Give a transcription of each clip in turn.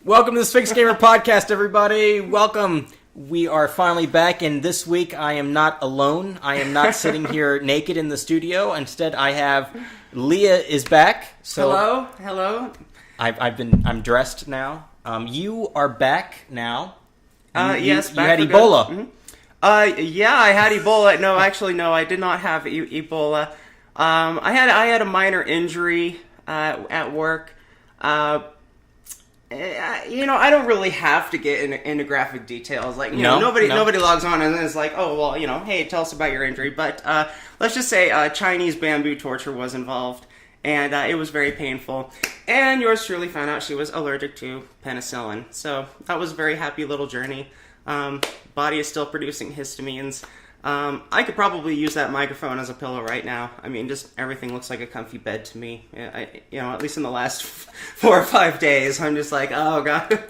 Welcome to the Sphinx Gamer podcast, everybody. Welcome. We are finally back, and this week I am not alone. I am not sitting here naked in the studio. Instead, I have Leah is back. So Hello. I'm dressed now. You are back now. Yes, you back had for Ebola. good. Mm-hmm. Yeah, I had Ebola. No, actually, no, I did not have Ebola. I had a minor injury at work. I don't really have to get into graphic details. Like, nobody logs on and is like, oh, well, hey, tell us about your injury. But let's just say Chinese bamboo torture was involved, and it was very painful. And yours truly found out she was allergic to penicillin. So that was a very happy little journey. Body is still producing histamines. I could probably use that microphone as a pillow right now. I mean, just everything looks like a comfy bed to me. At least in the last 4 or 5 days, I'm just like, oh god.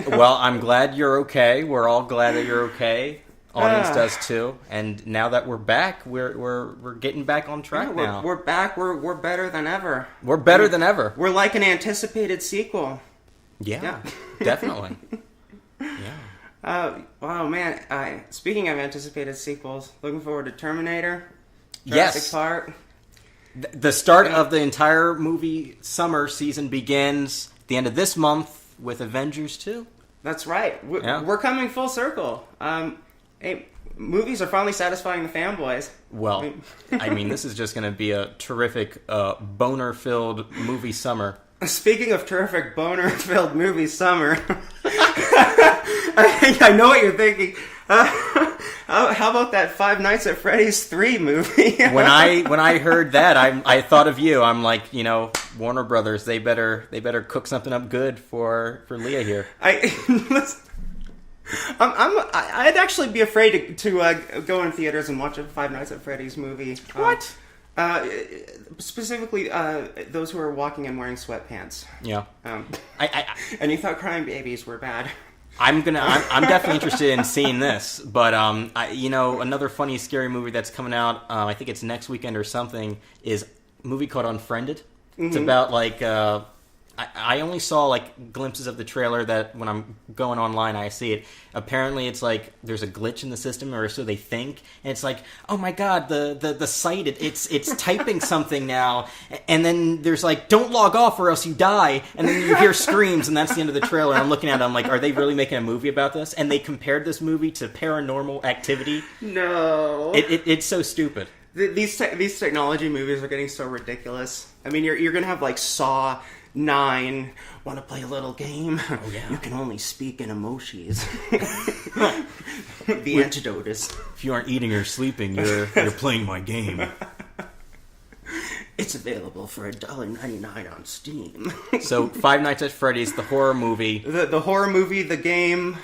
Well, I'm glad you're okay. We're all glad that you're okay. Audience does too. And now that we're back, we're getting back on track now. We're back. We're better than ever. We're better than ever. We're like an anticipated sequel. Yeah. Definitely. Yeah. Wow, man. Speaking of anticipated sequels, looking forward to Terminator. Jurassic Park. The start of the entire movie summer season begins at the end of this month with Avengers 2. That's right. We're coming full circle. Hey, movies are finally satisfying the fanboys. Well, I mean, this is just going to be a terrific boner-filled movie summer. Speaking of terrific boner-filled movie summer, I think I know what you're thinking. How about that Five Nights at Freddy's 3 movie? When I heard that, I thought of you. I'm like, Warner Brothers, they better cook something up good for Leah here. I'd actually be afraid to go in theaters and watch a Five Nights at Freddy's movie. What? Specifically, those who are walking and wearing sweatpants. Yeah. And you thought crying babies were bad. I'm definitely interested in seeing this, but another funny, scary movie that's coming out. I think it's next weekend or something. Is a movie called Unfriended. Mm-hmm. It's about like. I only saw like glimpses of the trailer. That when I'm going online, I see it. Apparently, it's like there's a glitch in the system, or so they think. And it's like, oh my god, the site it's typing something now. And then there's like, don't log off or else you die. And then you hear screams, and that's the end of the trailer. And I'm looking at it, I'm like, are they really making a movie about this? And they compared this movie to Paranormal Activity. No, it's so stupid. These technology movies are getting so ridiculous. I mean, you're gonna have like Saw 9. Want to play a little game? Oh, yeah. You can only speak in emojis. The antidote is... If you aren't eating or sleeping, you're playing my game. It's available for $1.99 on Steam. So, Five Nights at Freddy's, the horror movie. The horror movie, the game...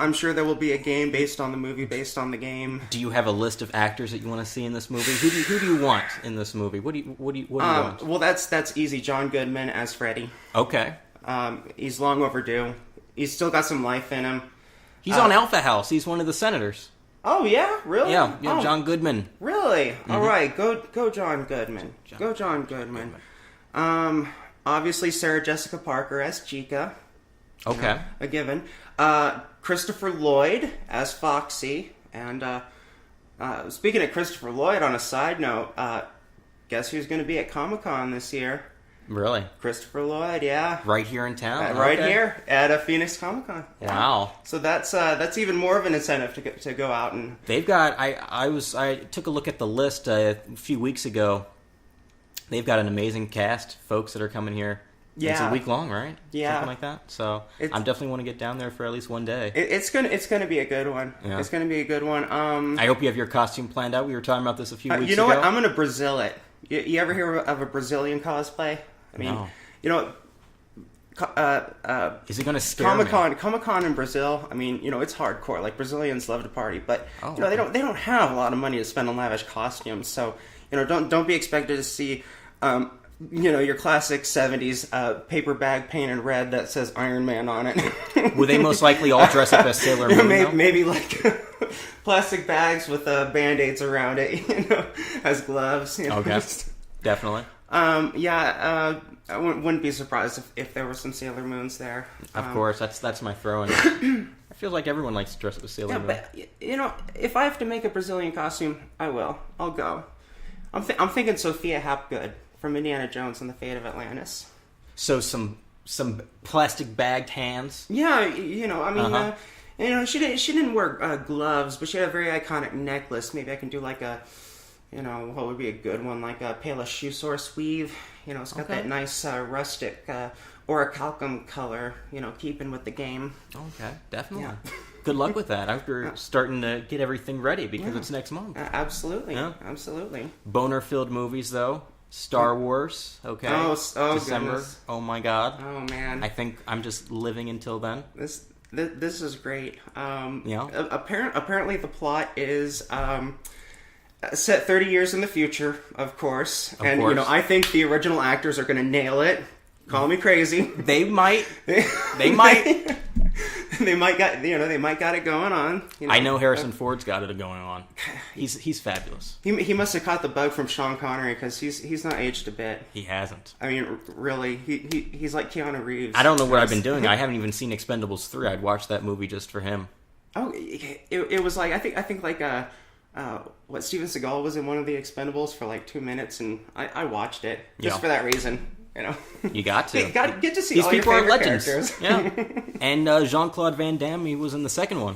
I'm sure there will be a game based on the movie, based on the game. Do you have a list of actors that you want to see in this movie? Who do you want in this movie? What do you want? Well, that's easy. John Goodman as Freddy. Okay. He's long overdue. He's still got some life in him. He's on Alpha House. He's one of the senators. Oh yeah, really? Yeah, John Goodman. Really? Mm-hmm. All right, go John Goodman. Go John Goodman. Obviously Sarah Jessica Parker as Chica. Okay. A given. Christopher Lloyd as Foxy. And speaking of Christopher Lloyd, on a side note, guess who's going to be at Comic-Con this year? Really? Christopher Lloyd, yeah. Right here in town? Right here at Phoenix Comic-Con. Yeah. Wow. So that's even more of an incentive to go out and... They've got... I took a look at the list a few weeks ago. They've got an amazing cast, folks that are coming here. Yeah. It's a week long, right? Yeah. Something like that. So I definitely want to get down there for at least one day. It's gonna be a good one. Yeah. It's gonna be a good one. I hope you have your costume planned out. We were talking about this a few weeks ago. You know what? I'm gonna Brazil it. You ever hear of a Brazilian cosplay? I mean, no. Is it gonna scare Comic-Con in Brazil? I mean, it's hardcore. Like, Brazilians love to party, but they don't have a lot of money to spend on lavish costumes. So don't be expected to see. Your classic 70s paper bag painted red that says Iron Man on it. Will they most likely all dress up as Sailor Moon? Maybe like plastic bags with Band-Aids around it, as gloves. Okay, definitely. I wouldn't be surprised if there were some Sailor Moons there. Of course, that's my throw-in. I feel like everyone likes to dress up as Sailor Moon. But if I have to make a Brazilian costume, I will. I'll go. I'm thinking Sophia Hapgood from Indiana Jones and the Fate of Atlantis. So some plastic bagged hands. Yeah, she didn't wear gloves, but she had a very iconic necklace. Maybe I can do like a, what would be a good one, like a Pala Shoesource weave. It's got that nice rustic orichalcum color, keeping with the game. Okay, definitely. Yeah. Good luck with that. After starting to get everything ready because it's next month. Absolutely. Yeah. Absolutely. Boner-filled movies, though. Star Wars, okay. Oh, December. Goodness. Oh my God. Oh man. I think I'm just living until then. This is great. Yeah. Apparently the plot is set 30 years in the future, of course. Of course. I think the original actors are going to nail it. Call me crazy. They might. They might. They might got it going on. I know Harrison Ford's got it going on. He's fabulous. He must have caught the bug from Sean Connery because he's not aged a bit. He hasn't. I mean, really, he's like Keanu Reeves. I don't know what I've been doing. I haven't even seen Expendables 3. I'd watch that movie just for him. Oh, it was like I think like what Steven Seagal was in one of the Expendables for like 2 minutes, and I watched it just for that reason. You got to. Get to see these all people your are legends. Characters. Yeah. And Jean-Claude Van Damme, he was in the second one.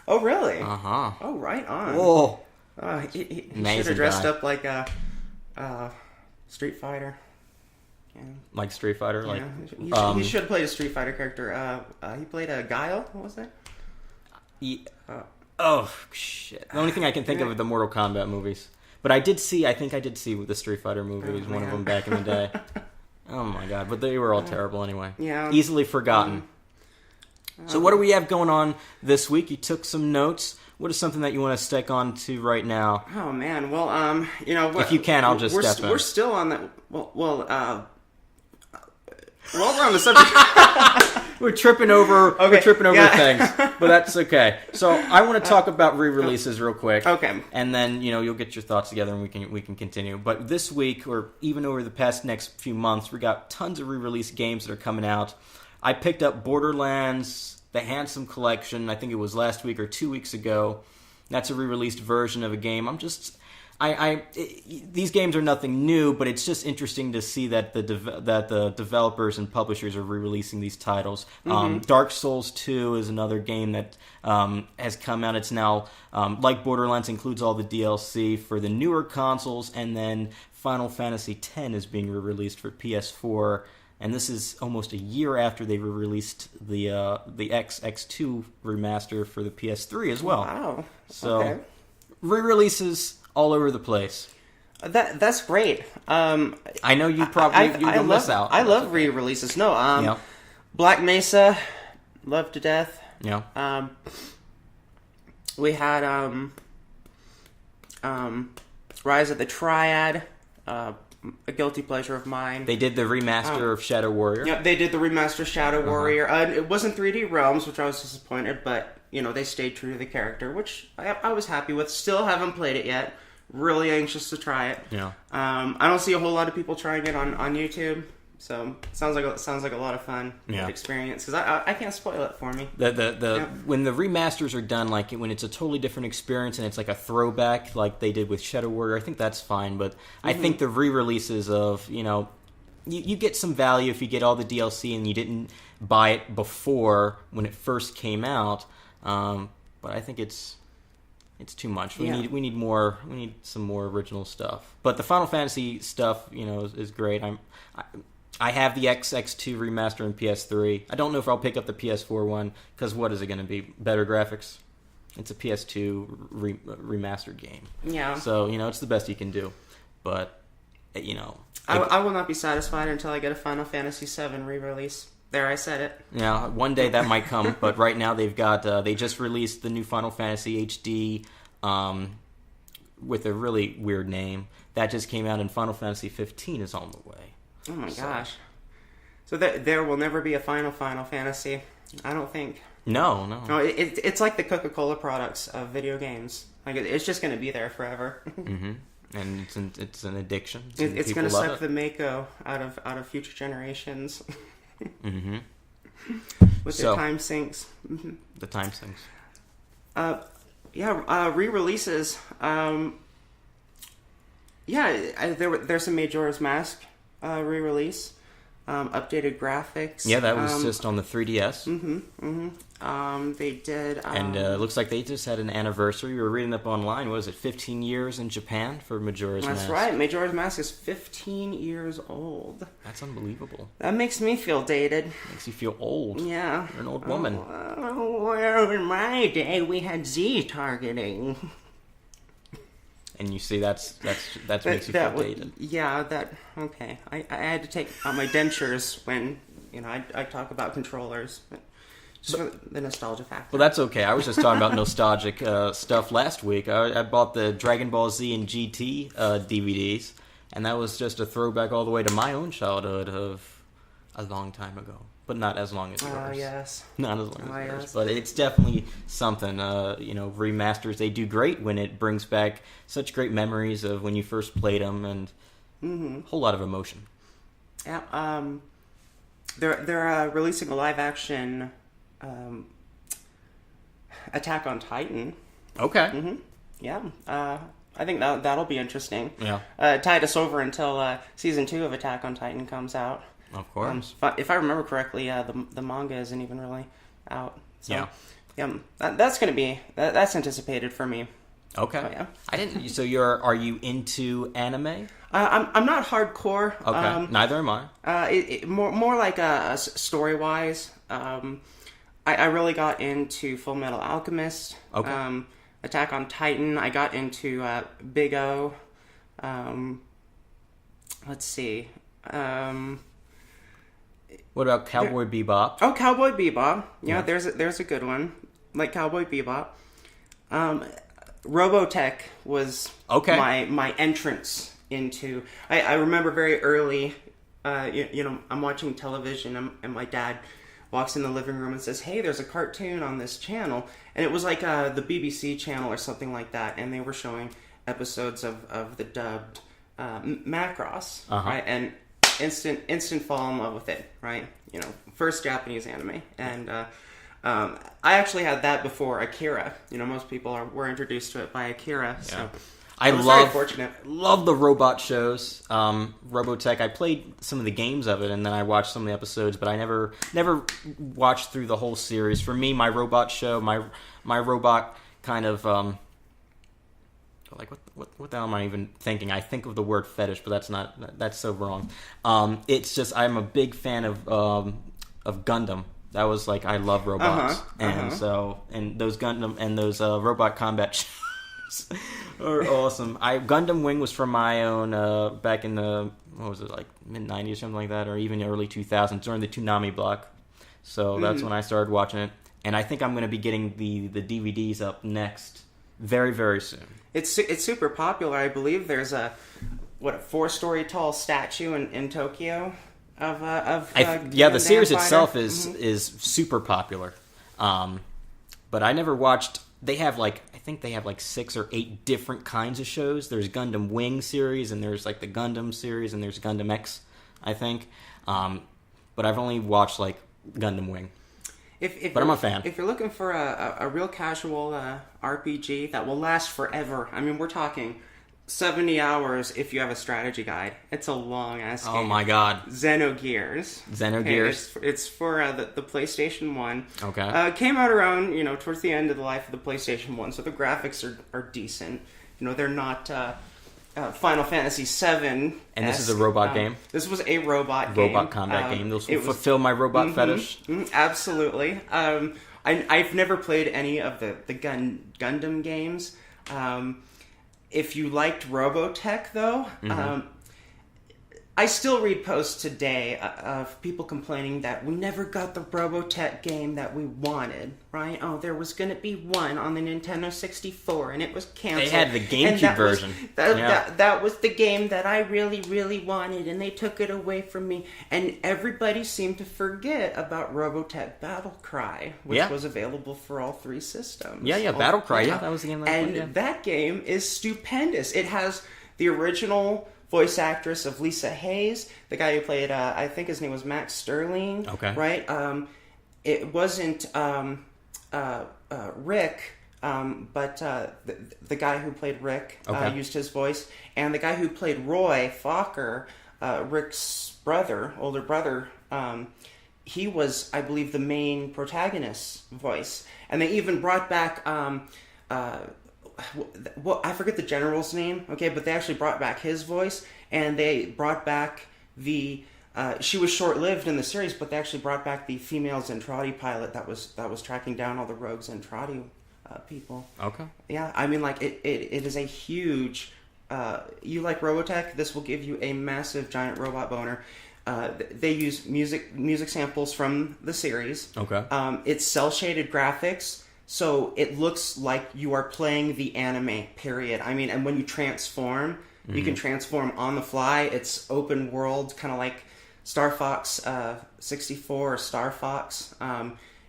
Oh, really? Uh-huh. Oh, right on. Whoa. He should have dressed up like a Street Fighter. Yeah. Like Street Fighter? He should have played a Street Fighter character. He played a Guile. What was that? Oh, shit. The only thing I can think of are the Mortal Kombat movies. But I think I did see the Street Fighter movies, one of them back in the day. Oh my God, but they were all terrible anyway. Yeah. Easily forgotten. So what do we have going on this week? You took some notes. What is something that you want to stick on to right now? Oh man, well, if you can, I'll just step in. We're still on that. Well, we're on the subject. We're tripping over things, but that's okay. So I want to talk about re-releases real quick. Okay. And then, you'll get your thoughts together and we can continue. But this week, or even over the past next few months, we got tons of re-release games that are coming out. I picked up Borderlands, the Handsome Collection, I think it was last week or 2 weeks ago. That's a re-released version of a game. These games are nothing new, but it's just interesting to see that the developers and publishers are re-releasing these titles. Mm-hmm. Dark Souls 2 is another game that has come out. It's now, like Borderlands, includes all the DLC for the newer consoles, and then Final Fantasy X is being re-released for PS4. And this is almost a year after they re-released the X2 remaster for the PS3 as well. Wow. So, okay. Re-releases all over the place. That's great. I know you probably you'll miss out. I love re-releases. No, Black Mesa, love to death. Yeah. We had Rise of the Triad, a guilty pleasure of mine. They did the remaster of Shadow Warrior. Yeah, they did the remaster Shadow Warrior. It wasn't 3D Realms, which I was disappointed, but they stayed true to the character, which I was happy with. Still haven't played it yet. Really anxious to try it. Yeah. I don't see a whole lot of people trying it on YouTube, so it sounds like a lot of fun experience. Because I can't spoil it for me. When the remasters are done, like when it's a totally different experience and it's like a throwback, like they did with Shadow Warrior, I think that's fine. But I think the re-releases of you get some value if you get all the DLC and you didn't buy it before when it first came out. But I think it's too much. We need more. We need some more original stuff. But the Final Fantasy stuff, is great. I have the XX2 remaster in PS3. I don't know if I'll pick up the PS4 one because what is it going to be? Better graphics? It's a PS2 remastered game. Yeah. So it's the best you can do. But I will not be satisfied until I get a Final Fantasy VII re-release. There, I said it. Yeah, one day that might come, but right now they've got they just released the new Final Fantasy HD with a really weird name that just came out, and Final Fantasy 15 is on the way. Oh my gosh! So there will never be a Final Fantasy. I don't think. No. It's like the Coca-Cola products of video games. Like it's just going to be there forever. Mm-hmm. And it's an addiction. It's going to suck the Mako out of future generations. Mm-hmm. With the time sinks. Mm-hmm. The time sinks. Re-releases. There's some Majora's Mask re-release. Updated graphics. Yeah, that was just on the 3DS. Mm-hmm. Mm-hmm. They did... and it looks like they just had an anniversary. We were reading up online. What was it, 15 years in Japan for Majora's Mask? That's right. Majora's Mask is 15 years old. That's unbelievable. That makes me feel dated. Makes you feel old. Yeah. You're an old woman. Well, in my day, we had Z targeting. And you see, that makes you feel dated. Okay. I had to take out my dentures when, I talk about controllers. Just for the nostalgia factor. Well, that's okay. I was just talking about nostalgic stuff last week. I bought the Dragon Ball Z and GT DVDs, and that was just a throwback all the way to my own childhood of a long time ago. But not as long as yours. Yes. Not as long as yours. But it's definitely something. Remasters, they do great when it brings back such great memories of when you first played them, and a whole lot of emotion. Yeah. They're releasing a live action Attack on Titan. Okay. Mm-hmm. Yeah. I think that'll be interesting. Yeah. Tide us over until season 2 of Attack on Titan comes out. Of course. If I remember correctly, the manga isn't even really out. So, yeah. That's going to be that's anticipated for me. Okay. Oh, yeah. I didn't. So are you into anime? I'm not hardcore. Okay. Neither am I. More like story wise. I really got into Full Metal Alchemist. Okay. Attack on Titan. I got into Big O. Let's see. What about Cowboy Bebop? Oh, Cowboy Bebop. Yeah, there's a good one. Like Cowboy Bebop. Robotech was my entrance into... I remember very early, I'm watching television and my dad walks in the living room and says, hey, there's a cartoon on this channel. And it was like the BBC channel or something like that. And they were showing episodes of the dubbed Macross. Right? And instant fall in love with it, right? First Japanese anime. And I actually had that before Akira. Most people were introduced to it by Akira. So yeah. I was very fortunate. Love the robot shows. Robotech, I played some of the games of it, and then I watched some of the episodes, but I never watched through the whole series. For me, my robot show, my robot kind of... what the hell am I even thinking? I think of the word fetish, but that's so wrong. It's just I'm a big fan of Gundam. That was like I love robots, and those Gundam and those robot combat shows are awesome. Gundam Wing was from my own back in the mid '90s or something like that, or even early 2000s during the Toonami block. So that's when I started watching it, and I think I'm going to be getting the DVDs up next very, very soon. It's super popular. I believe there's a 4-story tall statue in Tokyo of the series itself is super popular. But I never watched. They have I think they have 6 or 8 different kinds of shows. There's Gundam Wing series, and there's the Gundam series, and there's Gundam X, I think. But I've only watched Gundam Wing. But I'm a fan. If you're looking for a real casual RPG that will last forever, I mean, we're talking 70 hours if you have a strategy guide. It's a long-ass game. Oh my god. Xenogears. Xenogears. Okay, it's for the PlayStation 1. Okay. It came out around, towards the end of the life of the PlayStation 1, so the graphics are decent. They're not... Final Fantasy VII. And this is a robot game? This was a robot game. Robot combat game. This will fulfill my robot fetish. Absolutely. I've never played any of the Gundam games. If you liked Robotech, though, I still read posts today of people complaining that we never got the Robotech game that we wanted, right? Oh, there was going to be one on the Nintendo 64, and it was canceled. They had the GameCube version. That was the game that I really, really wanted, and they took it away from me. And everybody seemed to forget about Robotech Battle Cry, which was available for all 3 systems. Yeah, Battle Cry. Yeah, that was the game that I played. And that game is stupendous. It has the original voice actress of Lisa Hayes, the guy who played, I think his name was Max Sterling. Okay. Right? It wasn't Rick, but the guy who played Rick used his voice. And the guy who played Roy Fokker, Rick's older brother, he was, I believe, the main protagonist's voice. And they even brought back, I forget the general's name, okay, but they actually brought back his voice, and they brought back she was short-lived in the series, but they actually brought back the female Zentradi pilot that was tracking down all the rogue Zentradi people. Okay. Yeah, I mean, like, it is a huge... you like Robotech? This will give you a massive giant robot boner. They use music samples from the series. Okay. It's cel-shaded graphics, so it looks like you are playing the anime, period. I mean, and when you transform, you can transform on the fly. It's open world, kind of like Star Fox 64 or Star Fox.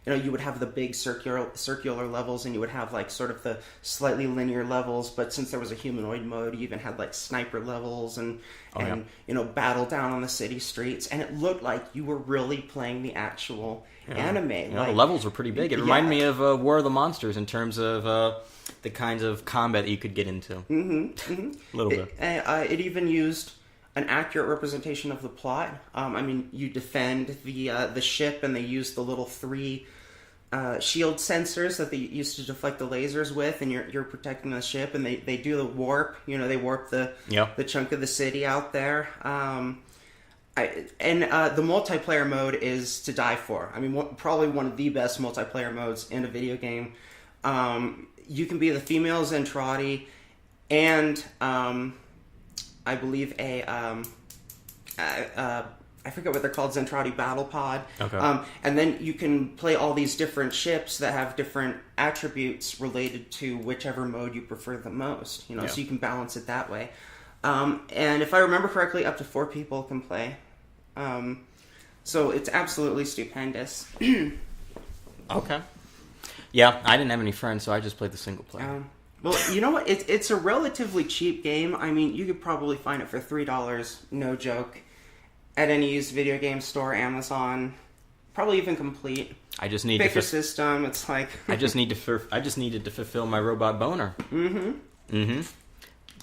You would have the big circular levels, and you would have like sort of the slightly linear levels. But since there was a humanoid mode, you even had like sniper levels and battle down on the city streets, and it looked like you were really playing the actual anime. The levels were pretty big. It reminded me of War of the Monsters in terms of the kinds of combat that you could get into. A little bit. It even used an accurate representation of the plot. I mean, you defend the ship, and they use the little 3 shield sensors that they used to deflect the lasers with, and you're protecting the ship, and they do the warp. They warp the chunk of the city out there. The multiplayer mode is to die for. I mean, probably one of the best multiplayer modes in a video game. You can be the female Zentradi, and I believe I forget what they're called, Zentradi Battle Pod. Okay. And then you can play all these different ships that have different attributes related to whichever mode you prefer the most. So you can balance it that way. And if I remember correctly, up to 4 people can play. So it's absolutely stupendous. Okay. Yeah, I didn't have any friends, so I just played the single player. Well, you know what? It's a relatively cheap game. I mean, you could probably find it for $3, no joke, at any used video game store, Amazon, probably even complete. I just need pick a system. It's like I just needed to fulfill my robot boner.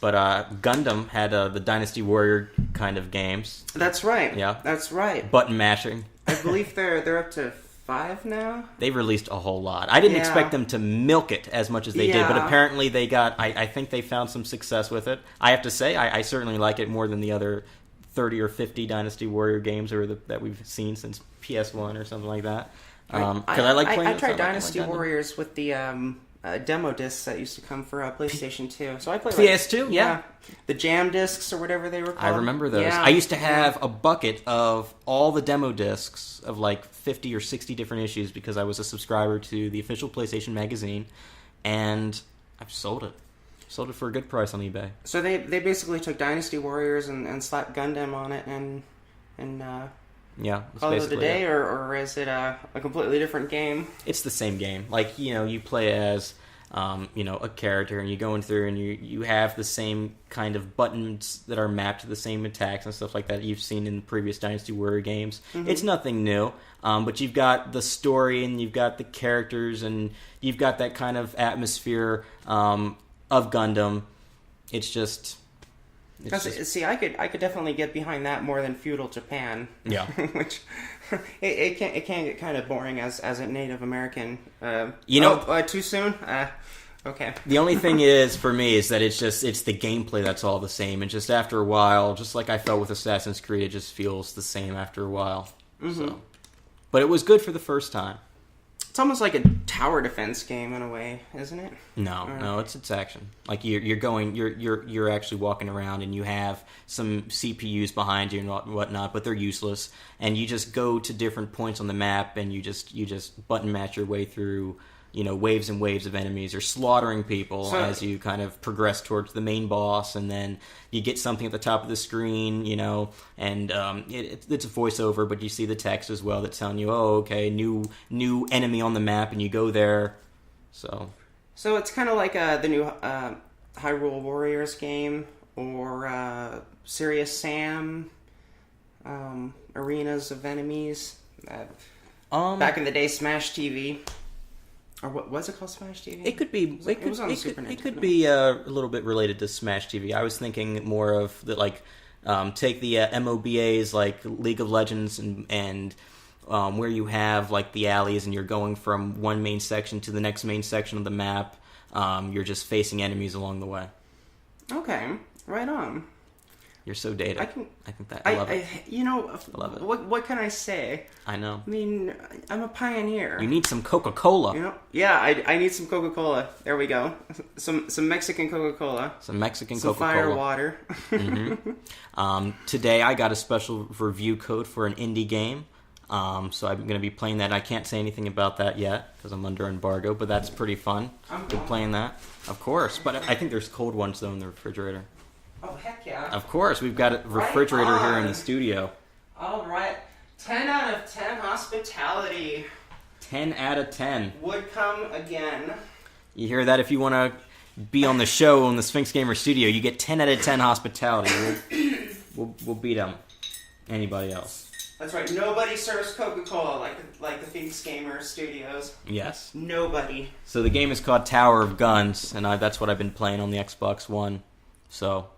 But Gundam had the Dynasty Warrior kind of games. That's right. Yeah, that's right. Button mashing. I believe they're up to 5 now. They've released a whole lot. I didn't expect them to milk it as much as they did, but apparently they got. I think they found some success with it. I have to say, I certainly like it more than the other 30 or 50 Dynasty Warrior games that we've seen since PS1 or something like that. Because I like playing. I tried Dynasty Warriors with the demo discs that used to come for PlayStation 2. So I played PS2, yeah. The jam discs or whatever they were called. I remember those. Yeah. I used to have a bucket of all the demo discs of like 50 or 60 different issues because I was a subscriber to the official PlayStation magazine, and I've sold it. Sold it for a good price on eBay. So they basically took Dynasty Warriors and slapped Gundam on it and call it a day, or is it a completely different game? It's the same game. Like, you play as a character, and you go in through and you have the same kind of buttons that are mapped to the same attacks and stuff like that you've seen in previous Dynasty Warrior games. It's nothing new, but you've got the story, and you've got the characters, and you've got that kind of atmosphere of Gundam. It's just... See, I could definitely get behind that more than feudal Japan. Yeah, which it can get kind of boring as a Native American. Too soon. Okay. The only thing is for me is that it's the gameplay that's all the same, and just after a while, just like I felt with Assassin's Creed, it just feels the same after a while. So, but it was good for the first time. It's almost like a tower defense game in a way, isn't it? No, it's action. Like you're actually walking around, and you have some CPUs behind you and whatnot, but they're useless. And you just go to different points on the map, and you just button match your way through, waves and waves of enemies. You're slaughtering people as you kind of progress towards the main boss, and then you get something at the top of the screen, and it's a voiceover, but you see the text as well that's telling you, oh, okay, new enemy on the map, and you go there. So it's kind of like the new Hyrule Warriors game, or Serious Sam, Arenas of Enemies. Back in the day, Smash TV. Or what was it called, Smash TV? It could be. It was on the Super Nintendo. It could be a little bit related to Smash TV. I was thinking more of the take the MOBAs like League of Legends and where you have like the alleys and you're going from one main section to the next main section of the map. You're just facing enemies along the way. Okay, right on. You're so dated. I love it. I love it. What can I say? I know. I mean, I'm a pioneer. You need some Coca-Cola. Yeah, I need some Coca-Cola. There we go. Some Mexican Coca-Cola. Some Mexican Coca-Cola. Some fire water. Mm-hmm. Today I got a special review code for an indie game. So I'm going to be playing that. I can't say anything about that yet because I'm under embargo, but that's pretty fun. I'm playing that, of course. But I think there's cold ones though in the refrigerator. Oh, heck yeah. Of course, we've got a refrigerator here in the studio. All right. 10 out of 10 hospitality. 10 out of 10. Would come again. You hear that? If you want to be on the show in the Sphinx Gamer studio, you get 10 out of 10 hospitality. We'll beat them. Anybody else. That's right. Nobody serves Coca-Cola like the Sphinx Gamer studios. Yes. Nobody. So the game is called Tower of Guns, and that's what I've been playing on the Xbox One. So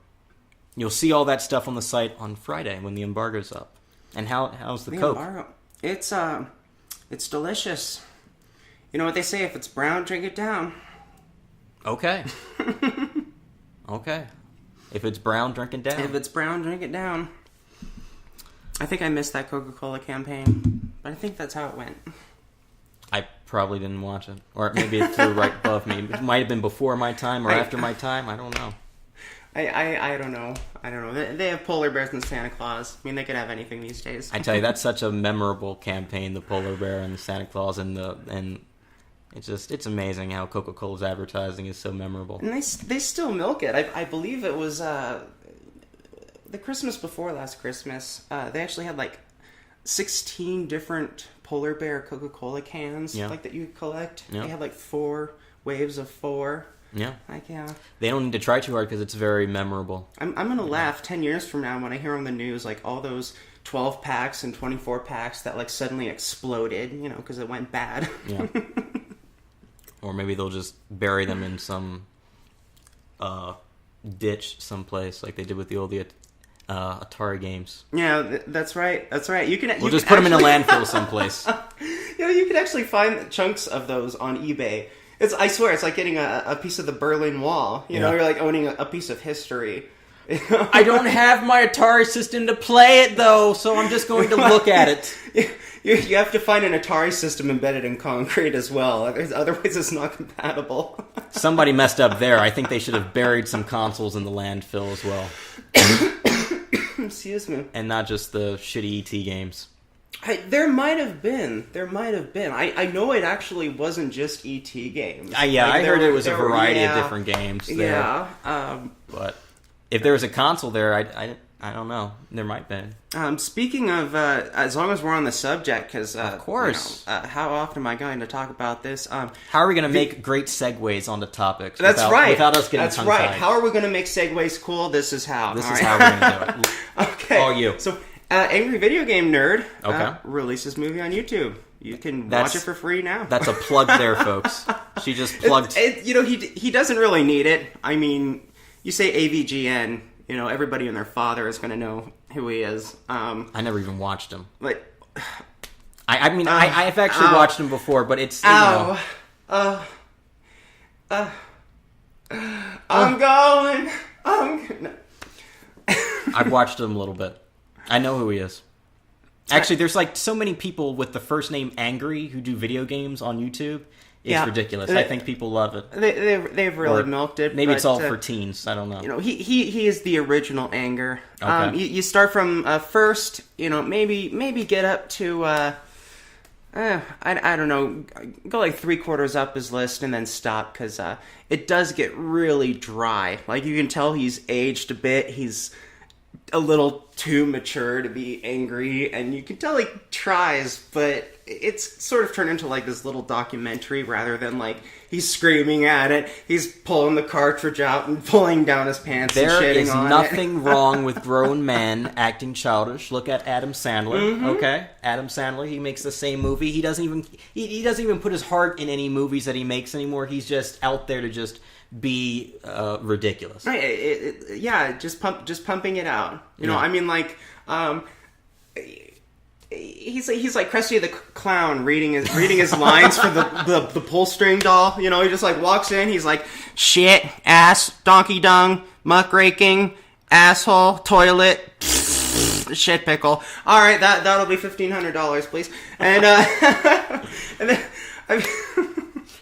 you'll see all that stuff on the site on Friday when the embargo's up. And how's the Coke? Embargo. It's delicious. You know what they say, if it's brown, drink it down. Okay. Okay. If it's brown, drink it down. If it's brown, drink it down. I think I missed that Coca-Cola campaign, but I think that's how it went. I probably didn't watch it. Or maybe it flew right above me. It might have been before my time or after my time. I don't know. I don't know. I don't know. They have polar bears and Santa Claus. I mean, they could have anything these days. I tell you, that's such a memorable campaign, the polar bear and the Santa Claus, and it's amazing how Coca-Cola's advertising is so memorable. And they still milk it. I believe it was the Christmas before last Christmas. They actually had like 16 different polar bear Coca-Cola cans that you could collect. Yeah. They had like 4 waves of 4. Yeah. They don't need to try too hard because it's very memorable. I'm going to laugh 10 years from now when I hear on the news like all those 12 packs and 24 packs that like suddenly exploded, because it went bad. Yeah. Or maybe they'll just bury them in some ditch someplace like they did with the old Atari games. Yeah, that's right. We'll just put them in a landfill someplace. You can actually find chunks of those on eBay. I swear, it's like getting a piece of the Berlin Wall. You're like owning a piece of history. I don't have my Atari system to play it, though, so I'm just going to look at it. You have to find an Atari system embedded in concrete as well. Otherwise, it's not compatible. Somebody messed up there. I think they should have buried some consoles in the landfill as well. Excuse me. And not just the shitty ET games. There might have been. I know it actually wasn't just ET games. I heard it was a variety of different games there. Yeah. But if there was a console there, I don't know. There might be. Speaking of, as long as we're on the subject, because of course, how often am I going to talk about this? How are we going to make great segues onto topics? Without us getting tongue-tied? Right. How are we going to make segues cool? This is how. This is how we're going to do it. Okay. All you. So, Angry Video Game Nerd releases movie on YouTube. You can watch it for free now. That's a plug there, folks. She just plugged. He doesn't really need it. I mean, you say AVGN, everybody and their father is going to know who he is. I never even watched him. Like, I've actually watched him before, but it's I'm going. I've watched him a little bit. I know who he is. Actually, there's like so many people with the first name Angry who do video games on YouTube. It's ridiculous. I think people love it. They've really milked it. Maybe it's all for teens. I don't know. He is the original Anger. Okay. You start from first. Maybe get up to. I don't know. Go like 3/4 up his list and then stop because it does get really dry. Like you can tell he's aged a bit. He's a little too mature to be angry, and you can tell he tries, but it's sort of turned into like this little documentary rather than like he's screaming at it, he's pulling the cartridge out and pulling down his pants and shitting on it. There is nothing wrong with grown men acting childish. Look at Adam Sandler, okay? Adam Sandler, he makes the same movie. He doesn't even put his heart in any movies that he makes anymore. He's just out there to just be ridiculous. Right, just pumping it out. You know, I mean, like, he's like Krusty the Clown reading his lines for the pull string doll. You know, he just like walks in. He's like, shit, ass, donkey dung, muckraking, asshole, toilet, shit pickle. All right, that'll be $1,500, please. And and then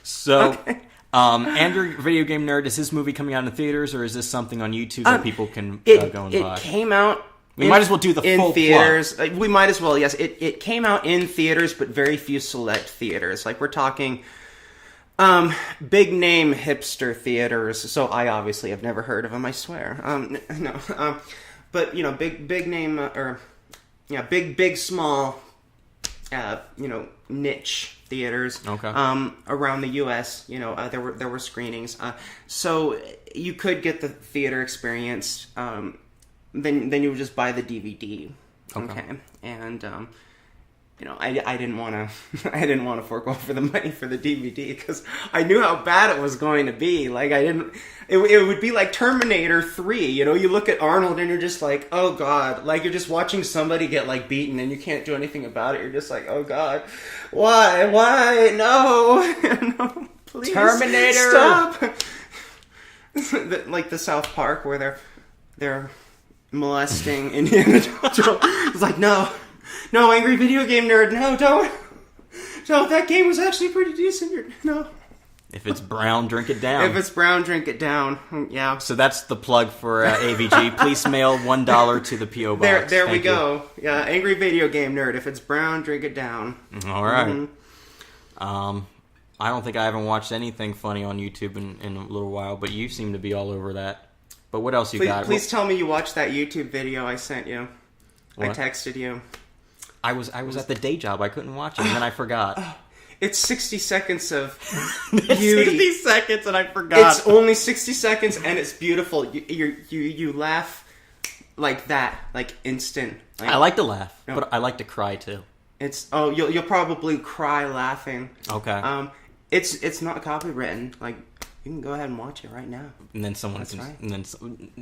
so. Okay. Andrew, Video Game Nerd, is this movie coming out in theaters, or is this something on YouTube that people can go and buy? It came out. We might as well do the full theaters. We might as well. Yes, it came out in theaters, but very few select theaters. Like we're talking, big name hipster theaters. So I obviously have never heard of them. I swear. No. But you know, big name big small, niche theaters. Okay. Around the U.S., there were screenings. So you could get the theater experience. Then you would just buy the DVD. Okay. And I didn't want to fork over the money for the DVD because I knew how bad it was going to be. Like it would be like Terminator 3. You know, you look at Arnold and you're just like, oh God, like you're just watching somebody get like beaten and you can't do anything about it. You're just like, oh God, why, no, no, please, Terminator, stop. Like the South Park where they're molesting Indiana Jones. It's like, no, Angry Video Game Nerd, no, don't. No, that game was actually pretty decent. No. If it's brown, drink it down. If it's brown, drink it down. Yeah. So that's the plug for AVG. Please mail $1 to the P.O. Box. There we go. Yeah, Angry Video Game Nerd. If it's brown, drink it down. All right. Mm-hmm. I don't think I haven't watched anything funny on YouTube in a little while, but you seem to be all over that. But what else you got? Please tell me you watched that YouTube video I sent you. What? I texted you. I was at the day job. I couldn't watch it, and then I forgot. It's 60 seconds of beauty. 60 seconds, and I forgot. It's only 60 seconds, and it's beautiful. You laugh like that, like instant. Like, I like to laugh, but I like to cry too. You'll probably cry laughing. Okay. It's not copywritten. Like you can go ahead and watch it right now. And then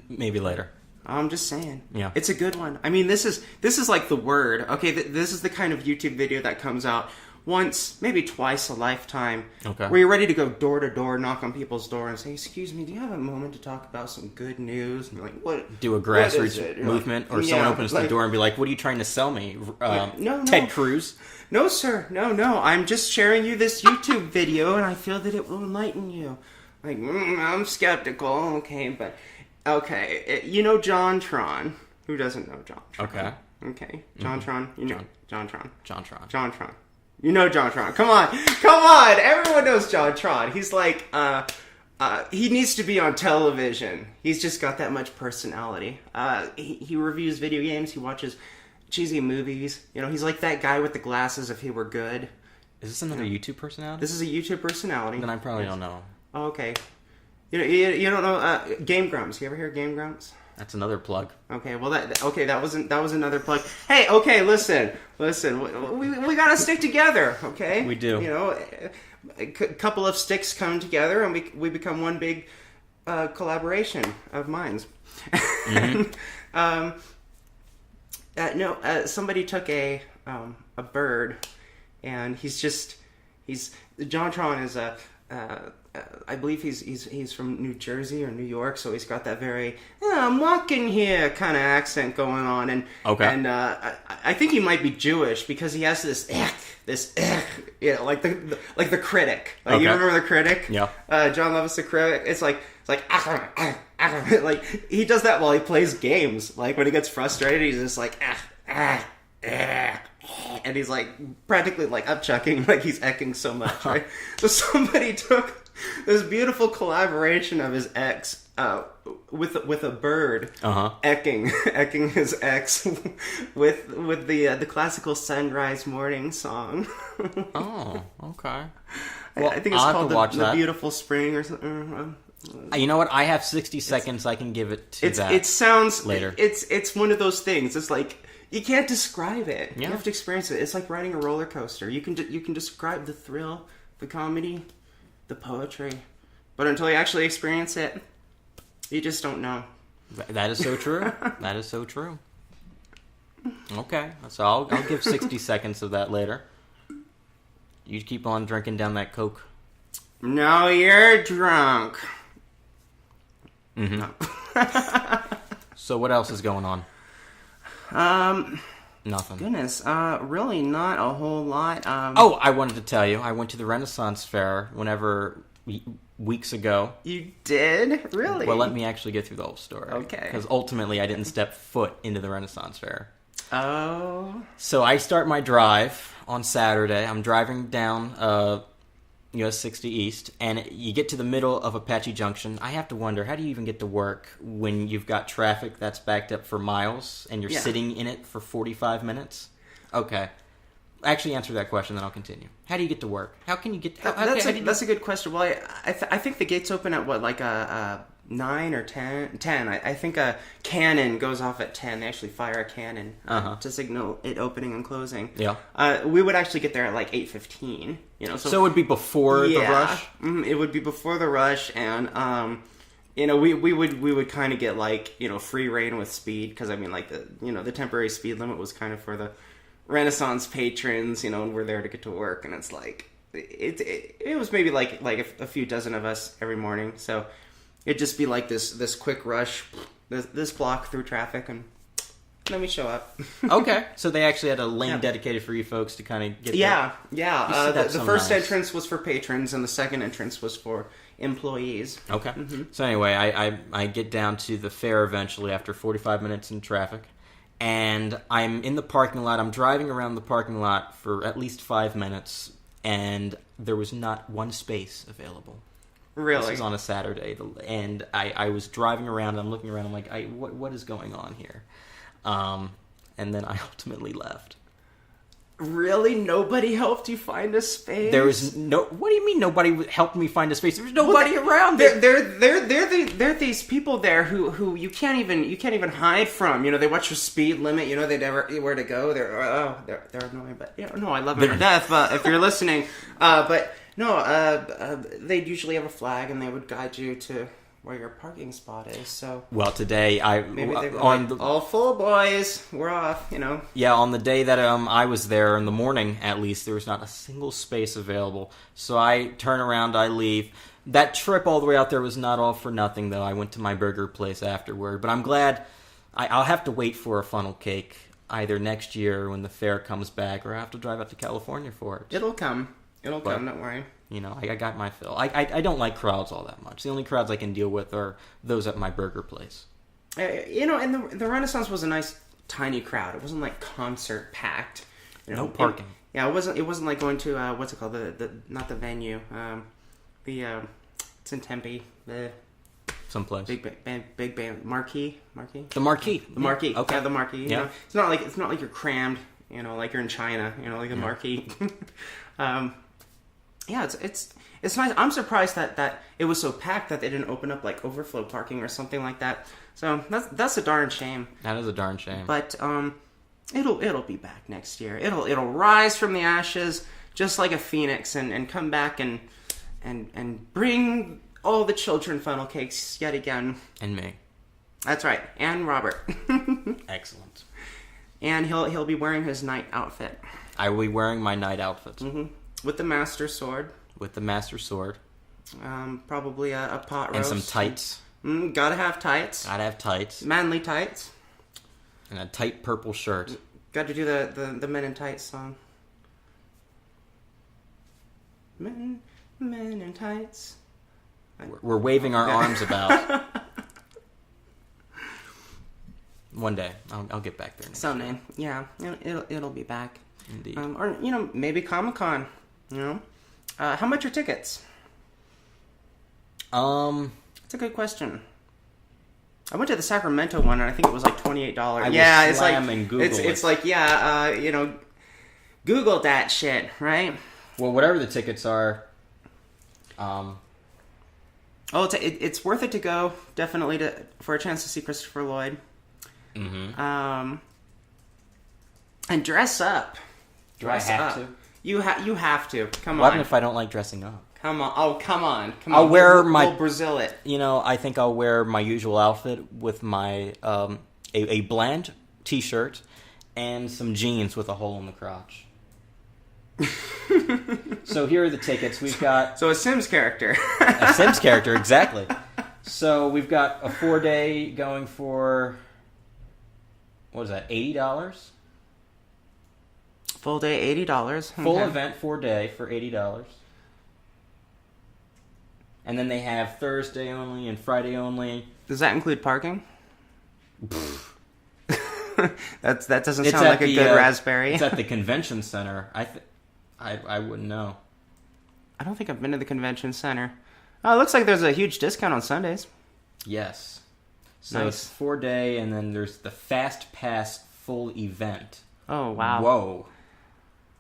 maybe later. I'm just saying. Yeah. It's a good one. I mean, this is like the word. Okay, this is the kind of YouTube video that comes out once, maybe twice a lifetime. Okay. Where you're ready to go door to door, knock on people's door, and say, "Excuse me, do you have a moment to talk about some good news?" And you're like, "What?" Do a grassroots movement, or someone opens the door and be like, "What are you trying to sell me?" No. Ted Cruz. No, sir. No. I'm just sharing you this YouTube video, and I feel that it will enlighten you. Like, I'm skeptical. Okay. You know JonTron. Who doesn't know JonTron? Okay. JonTron. You know JonTron. JonTron. You know JonTron. Come on. Everyone knows JonTron. He's like, he needs to be on television. He's just got that much personality. He reviews video games. He watches cheesy movies. You know, he's like that guy with the glasses if he were good. Is this another YouTube personality? This is a YouTube personality. Then I probably don't know. Oh, okay. You don't know Game Grumps. You ever hear Game Grumps? That's another plug. Okay, well that was another plug. Hey, okay, listen. We gotta stick together, okay? We do. You know, a couple of sticks come together and we become one big collaboration of minds. Mm-hmm. Somebody took a bird, and he's JonTron is I believe he's from New Jersey or New York, so he's got that very I'm walking here kind of accent going on, and I think he might be Jewish because he has this like the critic. Like, you remember the critic? Yeah. John Levis the critic. It's like like he does that while he plays games. Like when he gets frustrated, he's just like and he's like practically like upchucking, like he's ecking so much, right? So somebody took this beautiful collaboration of his ex with a bird ecking his ex with the classical sunrise morning song. Oh, okay. Well, I think it's called the Beautiful Spring or something. You know what? I have 60 seconds. I can give it to that. It sounds later. It's one of those things. It's like you can't describe it. Yeah. You have to experience it. It's like riding a roller coaster. You can describe the thrill, the comedy, the poetry, but until you actually experience it, you just don't know. That is so true. That is so true. Okay, so I'll give 60 seconds of that later. You keep on drinking down that Coke. No, you're drunk. Mm-hmm. No. So what else is going on? Nothing. Goodness, really not a whole lot. I wanted to tell you, I went to the Renaissance Fair weeks ago. You did? Really? Well, let me actually get through the whole story. Okay. Because ultimately, I didn't step foot into the Renaissance Fair. Oh. So I start my drive on Saturday. I'm driving down US 60 East, and you get to the middle of Apache Junction. I have to wonder, how do you even get to work when you've got traffic that's backed up for miles, and you're sitting in it for 45 minutes? Okay. Actually, answer that question, then I'll continue. How do you get to work? How can you get... That's a good question. Well, I think the gates open at, 9 or 10? 10. I think a cannon goes off at 10. They actually fire a cannon to signal it opening and closing. Yeah. We would actually get there at 8:15. So it would be before the rush? It would be before the rush, and we would kind of get free reign with speed, because the temporary speed limit was kind of for the Renaissance patrons, and we're there to get to work, and it's it was maybe a few dozen of us every morning, so it'd just be this quick rush, this block through traffic, and then we show up. Okay, so they actually had a lane dedicated for you folks to kind of get there. Yeah. The first entrance was for patrons, and the second entrance was for employees. Okay. Mm-hmm. So anyway, I get down to the fair eventually after 45 minutes in traffic, and I'm in the parking lot. I'm driving around the parking lot for at least 5 minutes, and there was not one space available. Really? This was on a Saturday, and I was driving around, and I'm looking around, I'm like, what is going on here? And then I ultimately left. Really? Nobody helped you find a space? There was no... What do you mean nobody helped me find a space? There was nobody around. They're these people there who you can't even hide from. They watch your speed limit. They never where to go. They're annoying, but no, I love them to death. But if you're listening, they'd usually have a flag, and they would guide you to where your parking spot is. So today all full, boys, we're off. Yeah, on the day that I was there, in the morning at least, there was not a single space available. So I turn around, I leave. That trip all the way out there was not all for nothing, though. I went to my burger place afterward, but I'm glad. I'll have to wait for a funnel cake either next year when the fair comes back, or I have to drive out to California for it. It'll come. Don't worry. I got my fill. I don't like crowds all that much. The only crowds I can deal with are those at my burger place. And the Renaissance was a nice tiny crowd. It wasn't concert packed. No parking. It wasn't like going to what's it called? The not the venue. It's in Tempe. Someplace. Big band. Marquee. The Marquee. The Marquee. Okay. Yeah, the Marquee. Yeah. It's not like you're crammed. Like you're in China. Like the Marquee. Yeah, it's nice. I'm surprised that it was so packed that they didn't open up overflow parking or something like that. So that's a darn shame. That is a darn shame. But it'll be back next year. It'll rise from the ashes just like a phoenix and come back and bring all the children funnel cakes yet again. And me. That's right. And Robert. Excellent. And he'll be wearing his knight outfit. I will be wearing my knight outfit. Mm-hmm. With the master sword. Probably a pot roast. And some tights. Gotta have tights. Manly tights. And a tight purple shirt. Got to do the Men in Tights song. Men in Tights. We're waving our arms about. One day. I'll get back there. Someday. Yeah. It'll be back. Indeed. Or, maybe Comic-Con. How much are tickets? It's a good question. I went to the Sacramento one, and I think it was like $28. It's like Google that shit, right? Well, whatever the tickets are, it's worth it to go, definitely, for a chance to see Christopher Lloyd. Mm-hmm. And dress up. Do I have to? You have to. Come on. What if I don't like dressing up? Come on. Oh, come on. I'll wear we'll Brazil it. I think I'll wear my usual outfit with my a bland t-shirt and some jeans with a hole in the crotch. So here are the tickets. We've got... So a Sims character. A Sims character, exactly. So we've got a 4-day going for... What is that, $80? Full day, $80. Full event, 4-day for $80. And then they have Thursday only and Friday only. Does that include parking? That doesn't sound like a good raspberry. It's at the convention center. I wouldn't know. I don't think I've been to the convention center. Oh, it looks like there's a huge discount on Sundays. Yes. So nice. It's 4-day, and then there's the Fast Pass full event. Oh, wow. Whoa.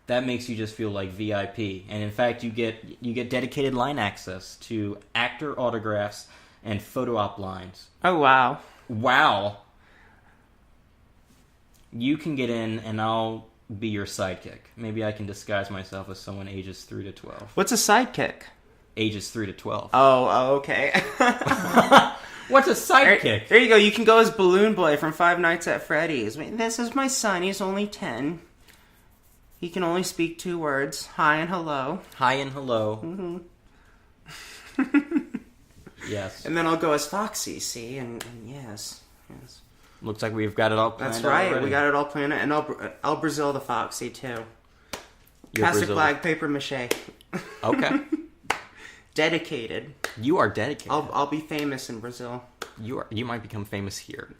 That makes you just feel like VIP. And in fact, you get dedicated line access to actor autographs and photo op lines. Oh, wow. Wow. You can get in, and I'll be your sidekick. Maybe I can disguise myself as someone ages 3 to 12. What's a sidekick? Ages 3 to 12. Oh, okay. What's a sidekick? There you go. You can go as Balloon Boy from Five Nights at Freddy's. This is my son. He's only 10. He can only speak 2 words. Hi and hello. Hi and hello. Mm-hmm. Yes. And then I'll go as Foxy, see? And yes. Looks like we've got it all planned. That's right. Already. We got it all planned. And I'll Brazil the Foxy, too. Plastic flag, paper mache. Okay. Dedicated. You are dedicated. I'll be famous in Brazil. You might become famous here.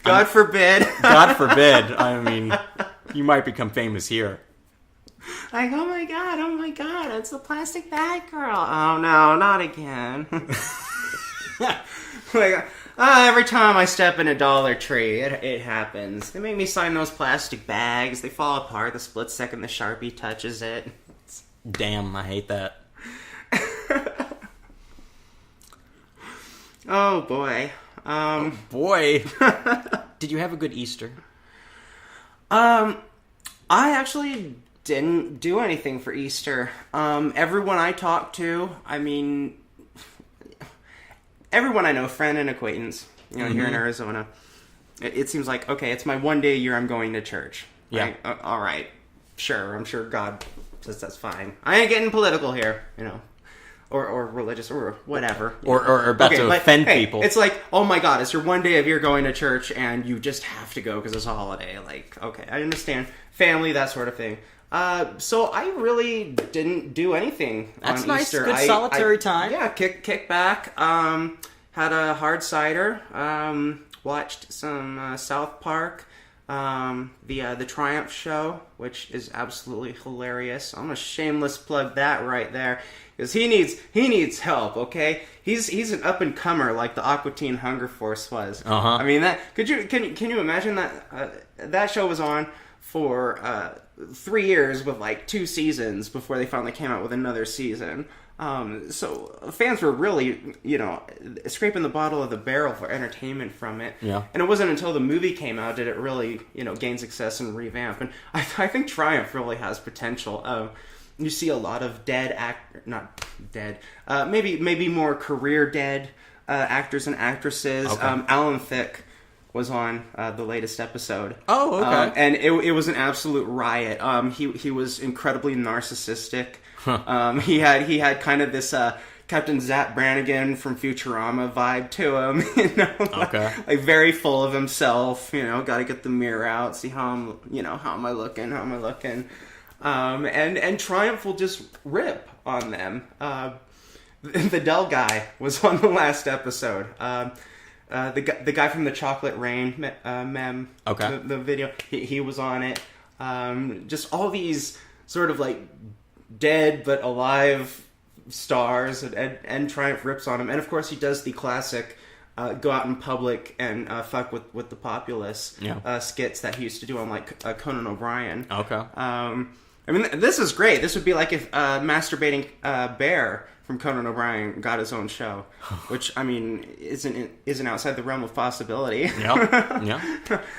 God forbid. God forbid. I mean, you might become famous here. Like, oh my god, it's the plastic bag girl. Oh no, not again. Every time I step in a Dollar Tree, it happens. They make me sign those plastic bags. They fall apart the split second the Sharpie touches it. Damn, I hate that. Oh boy. Boy. Did you have a good Easter? I actually didn't do anything for Easter. Everyone I talked to, everyone I know, friend and acquaintance, here in Arizona, it seems like, okay, it's my one day a year I'm going to church. Yeah. Right? All right. Sure, I'm sure God says that's fine. I ain't getting political here, or religious, or whatever. Or about to offend people. It's like, oh my god, it's your one day of year going to church, and you just have to go because it's a holiday. Like, okay, I understand. Family, that sort of thing. So I really didn't do anything on nice, Easter. Good solitary time. Yeah, kick back. Had a hard cider. Watched some South Park. The Triumph show, which is absolutely hilarious. I'm gonna shameless plug that right there. Because he needs help, okay? He's an up and comer like the Aqua Teen Hunger Force was. Uh-huh. I mean, can you imagine that that show was on for 3 years with like 2 seasons before they finally came out with another season. So fans were really, scraping the bottom of the barrel for entertainment from it. Yeah. And it wasn't until the movie came out did it really, gain success and revamp. And I think Triumph really has potential. You see a lot of maybe more career dead actors and actresses. Okay. Alan Thicke was on the latest episode. Oh, okay. And it was an absolute riot. He was incredibly narcissistic. Huh. He had kind of this Captain Zap Brannigan from Futurama vibe to him. Okay. Like very full of himself. Got to get the mirror out, see how am I looking? And Triumph will just rip on them. The Dell guy was on the last episode. The guy from the Chocolate Rain meme. Okay. The video. He was on it. Just all these sort of like dead but alive stars, and Triumph rips on him. And of course, he does the classic go out in public and fuck with the populace skits that he used to do on like Conan O'Brien. Okay. I mean, this is great. This would be like if masturbating bear from Conan O'Brien got his own show, which I mean isn't outside the realm of possibility. Yeah.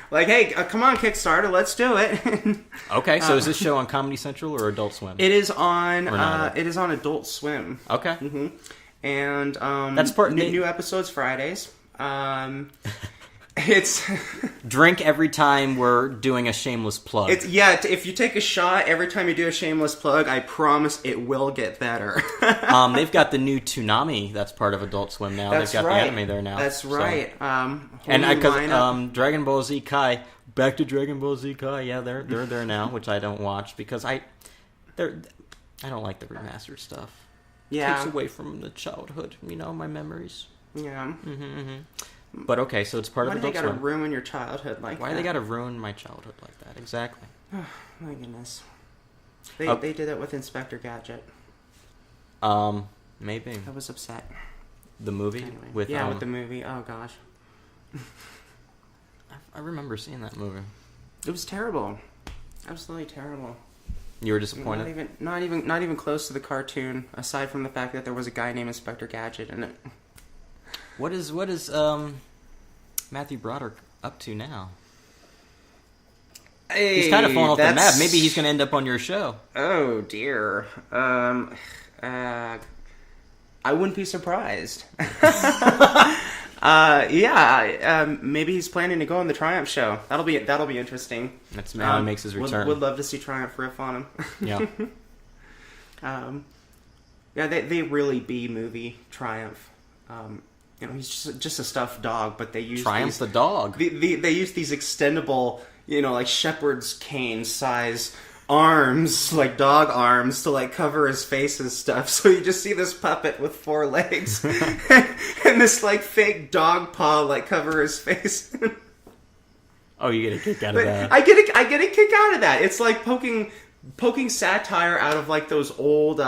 Like, hey, come on, Kickstarter, let's do it. Okay, so is this show on Comedy Central or Adult Swim? It is on. It is on Adult Swim. Okay. Mm-hmm. And that's part new episodes Fridays. It's drink every time we're doing a shameless plug. If you take a shot every time you do a shameless plug, I promise it will get better. They've got the new Toonami that's part of Adult Swim now. They've got the anime there now. That's right. And because Dragon Ball Z Kai, back to Dragon Ball Z Kai. Yeah, they're there now, which I don't watch because I don't like the remastered stuff. Yeah, it takes away from the childhood. My memories. Yeah. Mm-hmm. But okay, so it's part of Adult Swim. Why do they gotta ruin your childhood like that? Why do they gotta ruin my childhood like that? Exactly. Oh, my goodness. They did it with Inspector Gadget. Maybe. I was upset. The movie? Anyway. With the movie. Oh, gosh. I remember seeing that movie. It was terrible. Absolutely terrible. You were disappointed? Not even close to the cartoon, aside from the fact that there was a guy named Inspector Gadget in it. What is Matthew Broderick up to now? Hey, he's kind of fallen off the map. Maybe he's going to end up on your show. Oh dear. I wouldn't be surprised. Maybe he's planning to go on the Triumph show. That'll be interesting. That's how he makes his return. Would love to see Triumph riff on him. Yeah. They really B-movie Triumph. He's just a stuffed dog, but they use Triumph the dog. They use these extendable, like shepherd's cane size arms, like dog arms, to like cover his face and stuff. So you just see this puppet with 4 legs and this like fake dog paw like cover his face. Oh, you get a kick out of that. I get a kick out of that. It's like poking satire out of like those old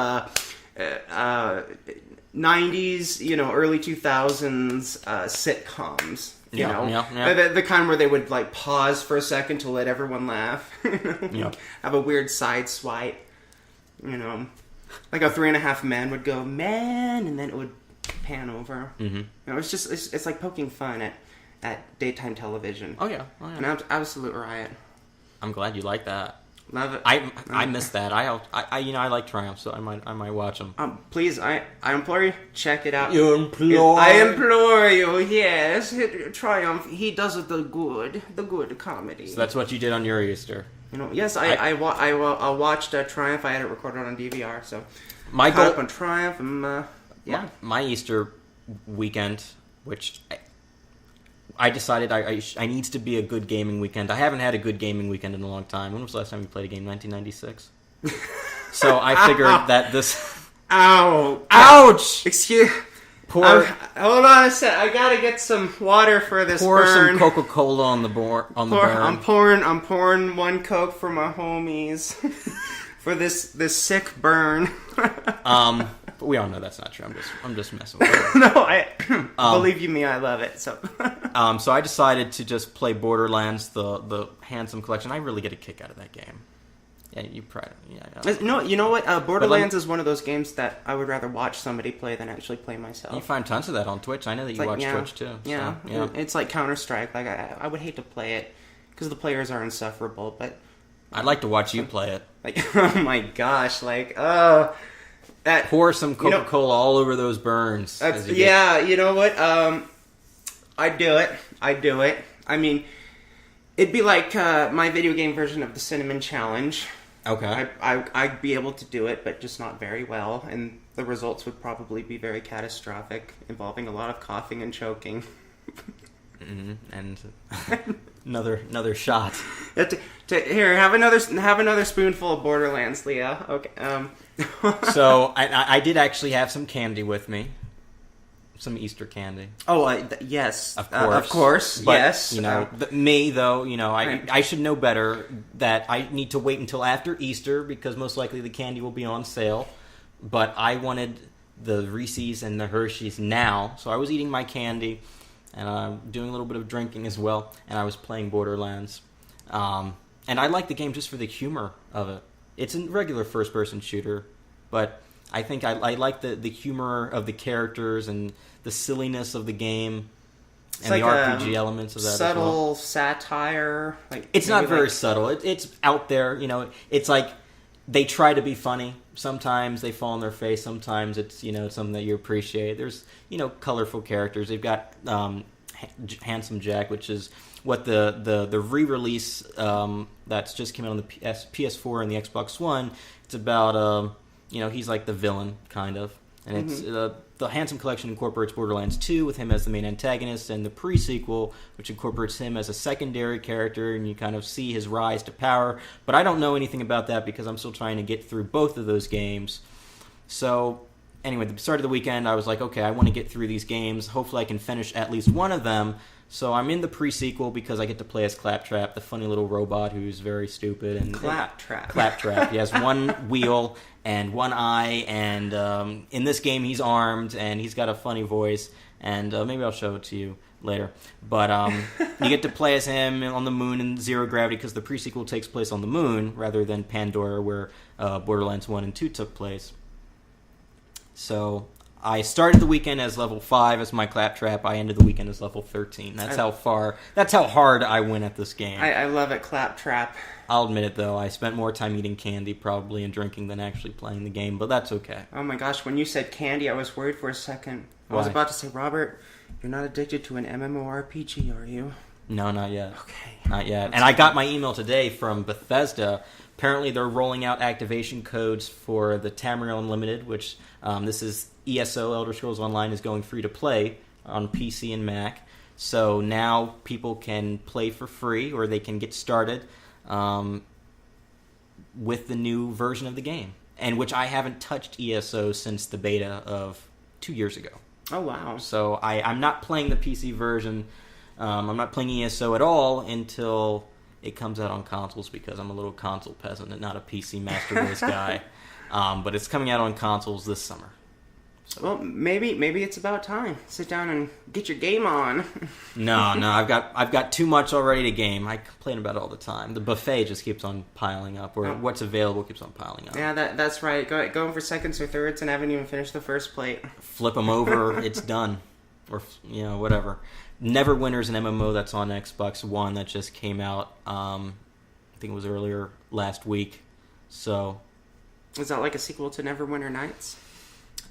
90s, early 2000s sitcoms. The kind where they would like pause for a second to let everyone laugh. Have a weird side swipe. Like a 3.5 Men would go man, and then it would pan over. Mm-hmm. It's like poking fun at daytime television. Oh yeah. An absolute riot. I'm glad you like that. Love it. I missed that. I like Triumph, so I might watch them. Please, I implore you, check it out. You implore? I implore you. Yes, Triumph. He does the good comedy. So that's what you did on your Easter. Yes, I watched Triumph. I had it recorded on DVR. So my goal up on Triumph. And, my Easter weekend, which I decided I needs to be a good gaming weekend. I haven't had a good gaming weekend in a long time. When was the last time you played a game? 1996. So I figured that this. Ow! Ouch! Excuse. Hold on a sec. I gotta get some water for this burn. Pour some Coca-Cola on the burn. I'm pouring one Coke for my homies for this sick burn. But we all know that's not true. I'm just messing with it. No, believe you me, I love it. So, so I decided to just play Borderlands, the Handsome Collection. I really get a kick out of that game. Yeah, you probably. Yeah. No, you know what? Borderlands is one of those games that I would rather watch somebody play than actually play myself. You find tons of that on Twitch. I know that you watch Twitch too. Yeah, so, yeah. It's like Counter-Strike. Like I would hate to play it because the players are insufferable. But I'd like to watch you play it. Like, oh my gosh! Pour some Coca-Cola all over those burns. You know what? I'd do it. I mean, it'd be like my video game version of the Cinnamon Challenge. Okay. I'd be able to do it, but just not very well, and the results would probably be very catastrophic, involving a lot of coughing and choking. Mm-hmm. And another shot. Here, have another spoonful of Borderlands, Leah. Okay. So I did actually have some candy with me, some Easter candy. Oh, yes, of course. But, yes. Me though, I should know better that I need to wait until after Easter because most likely the candy will be on sale. but I wanted the Reese's and the Hershey's now, so I was eating my candy, and doing a little bit of drinking as well, and I was playing Borderlands. And I like the game just for the humor of it. It's a regular first-person shooter, but I think I like the humor of the characters and the silliness of the game, and like the RPG elements of that subtle as well. Satire. It's not very subtle. It's out there. It's like they try to be funny. Sometimes they fall on their face. Sometimes it's something that you appreciate. There's colorful characters. They've got Handsome Jack, which is what the re-release that's just came out on the PS4 and the Xbox One. It's about he's like the villain kind of, and it's the Handsome Collection incorporates Borderlands 2 with him as the main antagonist, and the pre-sequel, which incorporates him as a secondary character, and you kind of see his rise to power. But I don't know anything about that because I'm still trying to get through both of those games. So anyway, at the start of the weekend, I was like, okay, I want to get through these games. Hopefully I can finish at least one of them. So I'm in the pre-sequel because I get to play as Claptrap, the funny little robot who's very stupid. And Claptrap. Claptrap. He has one wheel and one eye, and in this game he's armed, and he's got a funny voice, and maybe I'll show it to you later. But you get to play as him on the moon in zero gravity because the pre-sequel takes place on the moon rather than Pandora where Borderlands 1 and 2 took place. So I started the weekend as level 5 as my Claptrap. I ended the weekend as level 13. That's how hard I went at this game. I love it, Claptrap. I'll admit it, though. I spent more time eating candy probably and drinking than actually playing the game, but that's okay. Oh my gosh, when you said candy, I was worried for a second. I Why? was about to say, Robert, you're not addicted to an MMORPG, are you? No, not yet. Okay. Not yet. And I got my email today from Bethesda. Apparently they're rolling out activation codes for the Tamriel Unlimited, which this is ESO, Elder Scrolls Online, is going free to play on PC and Mac. So now people can play for free, or they can get started with the new version of the game, and which I haven't touched ESO since the beta of 2 years ago. Oh, wow. So I'm not playing the PC version. I'm not playing ESO at all until it comes out on consoles because I'm a little console peasant and not a PC Master Race guy. But it's coming out on consoles this summer. So. Well, maybe it's about time. Sit down and get your game on. No, I've got too much already to game. I complain about it all the time. The buffet just keeps on piling up, or what's available keeps on piling up. Yeah, that's right. Going for seconds or thirds and haven't even finished the first plate. Flip them over, it's done, or whatever. Neverwinter's an MMO that's on Xbox One that just came out. I think it was earlier last week. So, is that like a sequel to Neverwinter Nights?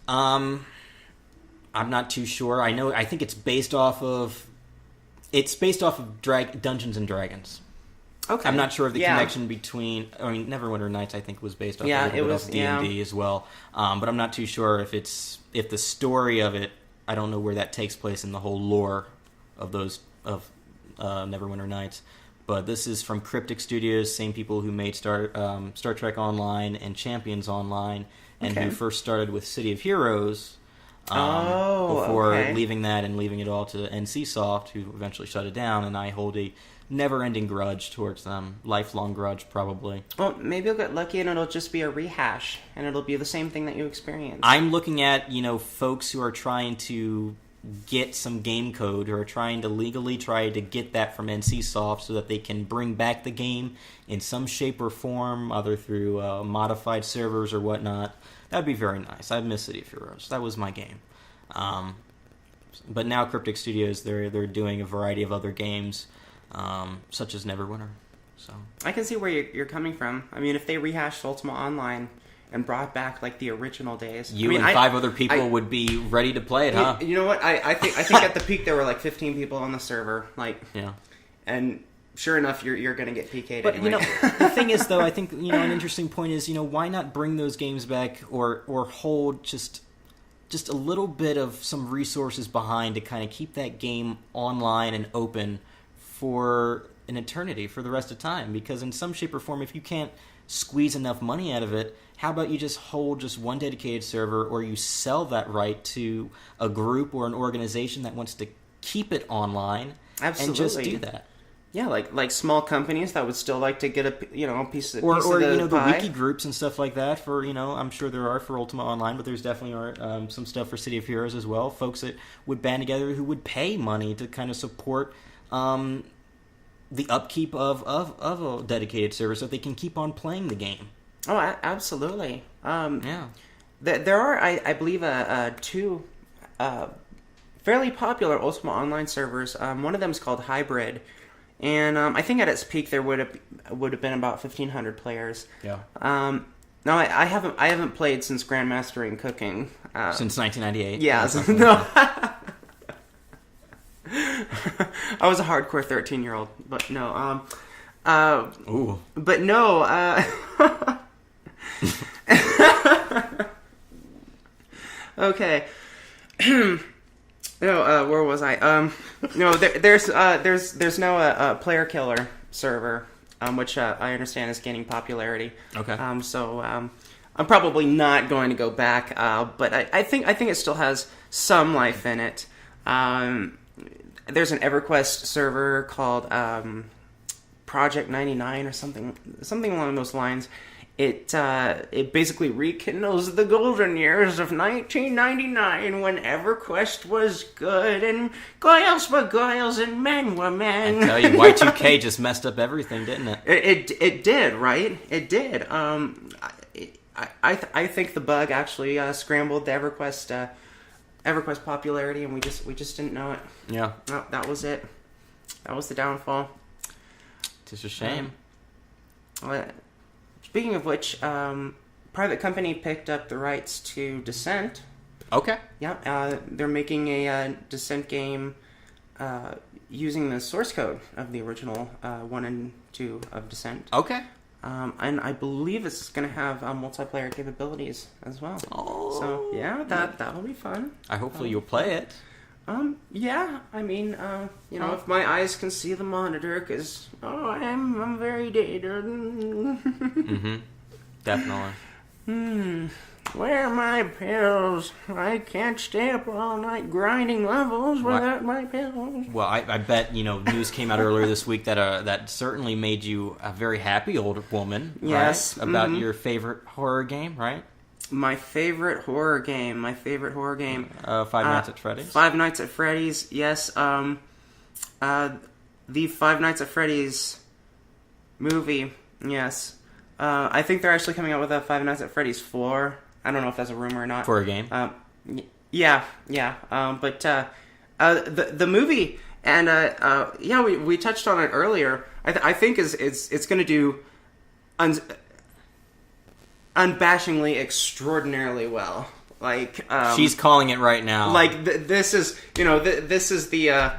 I'm not too sure. I think it's based off of Dungeons and Dragons. Okay. I'm not sure of the connection between. Neverwinter Nights I think was based off a little bit of D&D as well. But I'm not too sure if the story of it. I don't know where that takes place in the whole lore of Neverwinter Nights. But this is from Cryptic Studios, same people who made Star Trek Online and Champions Online, and who first started with City of Heroes before leaving that and leaving it all to NCSoft, who eventually shut it down. And I hold a never-ending grudge towards them, lifelong grudge probably. Well, maybe you'll get lucky and it'll just be a rehash, and it'll be the same thing that you experienced. I'm looking at folks who are trying to get some game code, or are trying to legally try to get that from NCSoft so that they can bring back the game in some shape or form, either through modified servers or whatnot. That would be very nice. I miss City of Heroes. That was my game. But now Cryptic Studios, they're doing a variety of other games, such as Neverwinter. So I can see where you're coming from. I mean, if they rehashed Ultima Online and brought back like the original days, and 5 other people would be ready to play it, huh? You know what? I think at the peak there were like 15 people on the server. And sure enough, you're going to get PK'd. But anyway. The thing is, though, I think an interesting point is why not bring those games back, or hold just a little bit of some resources behind to kind of keep that game online and open for an eternity, for the rest of time. Because in some shape or form, if you can't squeeze enough money out of it, how about you just hold just one dedicated server, or you sell that right to a group or an organization that wants to keep it online. Absolutely. And just do that. Yeah, like small companies that would still like to get a piece of or piece of the the pie. wiki groups and stuff like that. For I'm sure there are for Ultima Online, but there's definitely are some stuff for City of Heroes as well. Folks that would band together who would pay money to kind of support the upkeep of a dedicated server so that they can keep on playing the game. Oh, absolutely. Yeah. There are, I believe, two fairly popular Ultima Online servers. One of them is called Hybrid, and I think at its peak there would have been about 1,500 players. Yeah. No, I haven't played since Grandmastering Cooking. Since 1998. Yeah. No. I was a hardcore 13-year-old, but no. Ooh. But no. Okay. No, where was I? No, there's now a player killer server, which I understand is gaining popularity. Okay. So I'm probably not going to go back, but I think it still has some life in it. There's an EverQuest server called Project 99 or something along those lines. It basically rekindles the golden years of 1999 when EverQuest was good and girls were girls and men were men. I tell you, Y2K just messed up everything, didn't it? It did, right? It did. I think the bug actually scrambled the EverQuest popularity, and we just didn't know it. Yeah. No, that was it. That was the downfall. It's a shame. Speaking of which, private company picked up the rights to Descent. Okay. Yeah, they're making a Descent game using the source code of the original 1 and 2 of Descent. Okay. And I believe it's going to have multiplayer capabilities as well. Oh. So yeah, that'll be fun. Hopefully you'll play it. Yeah. I mean, if my eyes can see the monitor, because I'm very dated. Mm-hmm. Definitely. Where are my pills? I can't stay up all night grinding levels without my pills. Well, I bet news came out earlier this week that certainly made you a very happy old woman. Yes. Right? About your favorite horror game, right? My favorite horror game. Five Nights at Freddy's. Five Nights at Freddy's. Yes. The Five Nights at Freddy's movie. Yes. I think they're actually coming out with a Five Nights at Freddy's 4. I don't know if that's a rumor or not. For a game? Yeah. But the movie, and we touched on it earlier. I think it's going to do unabashingly extraordinarily well. Like she's calling it right now. Like this is this is the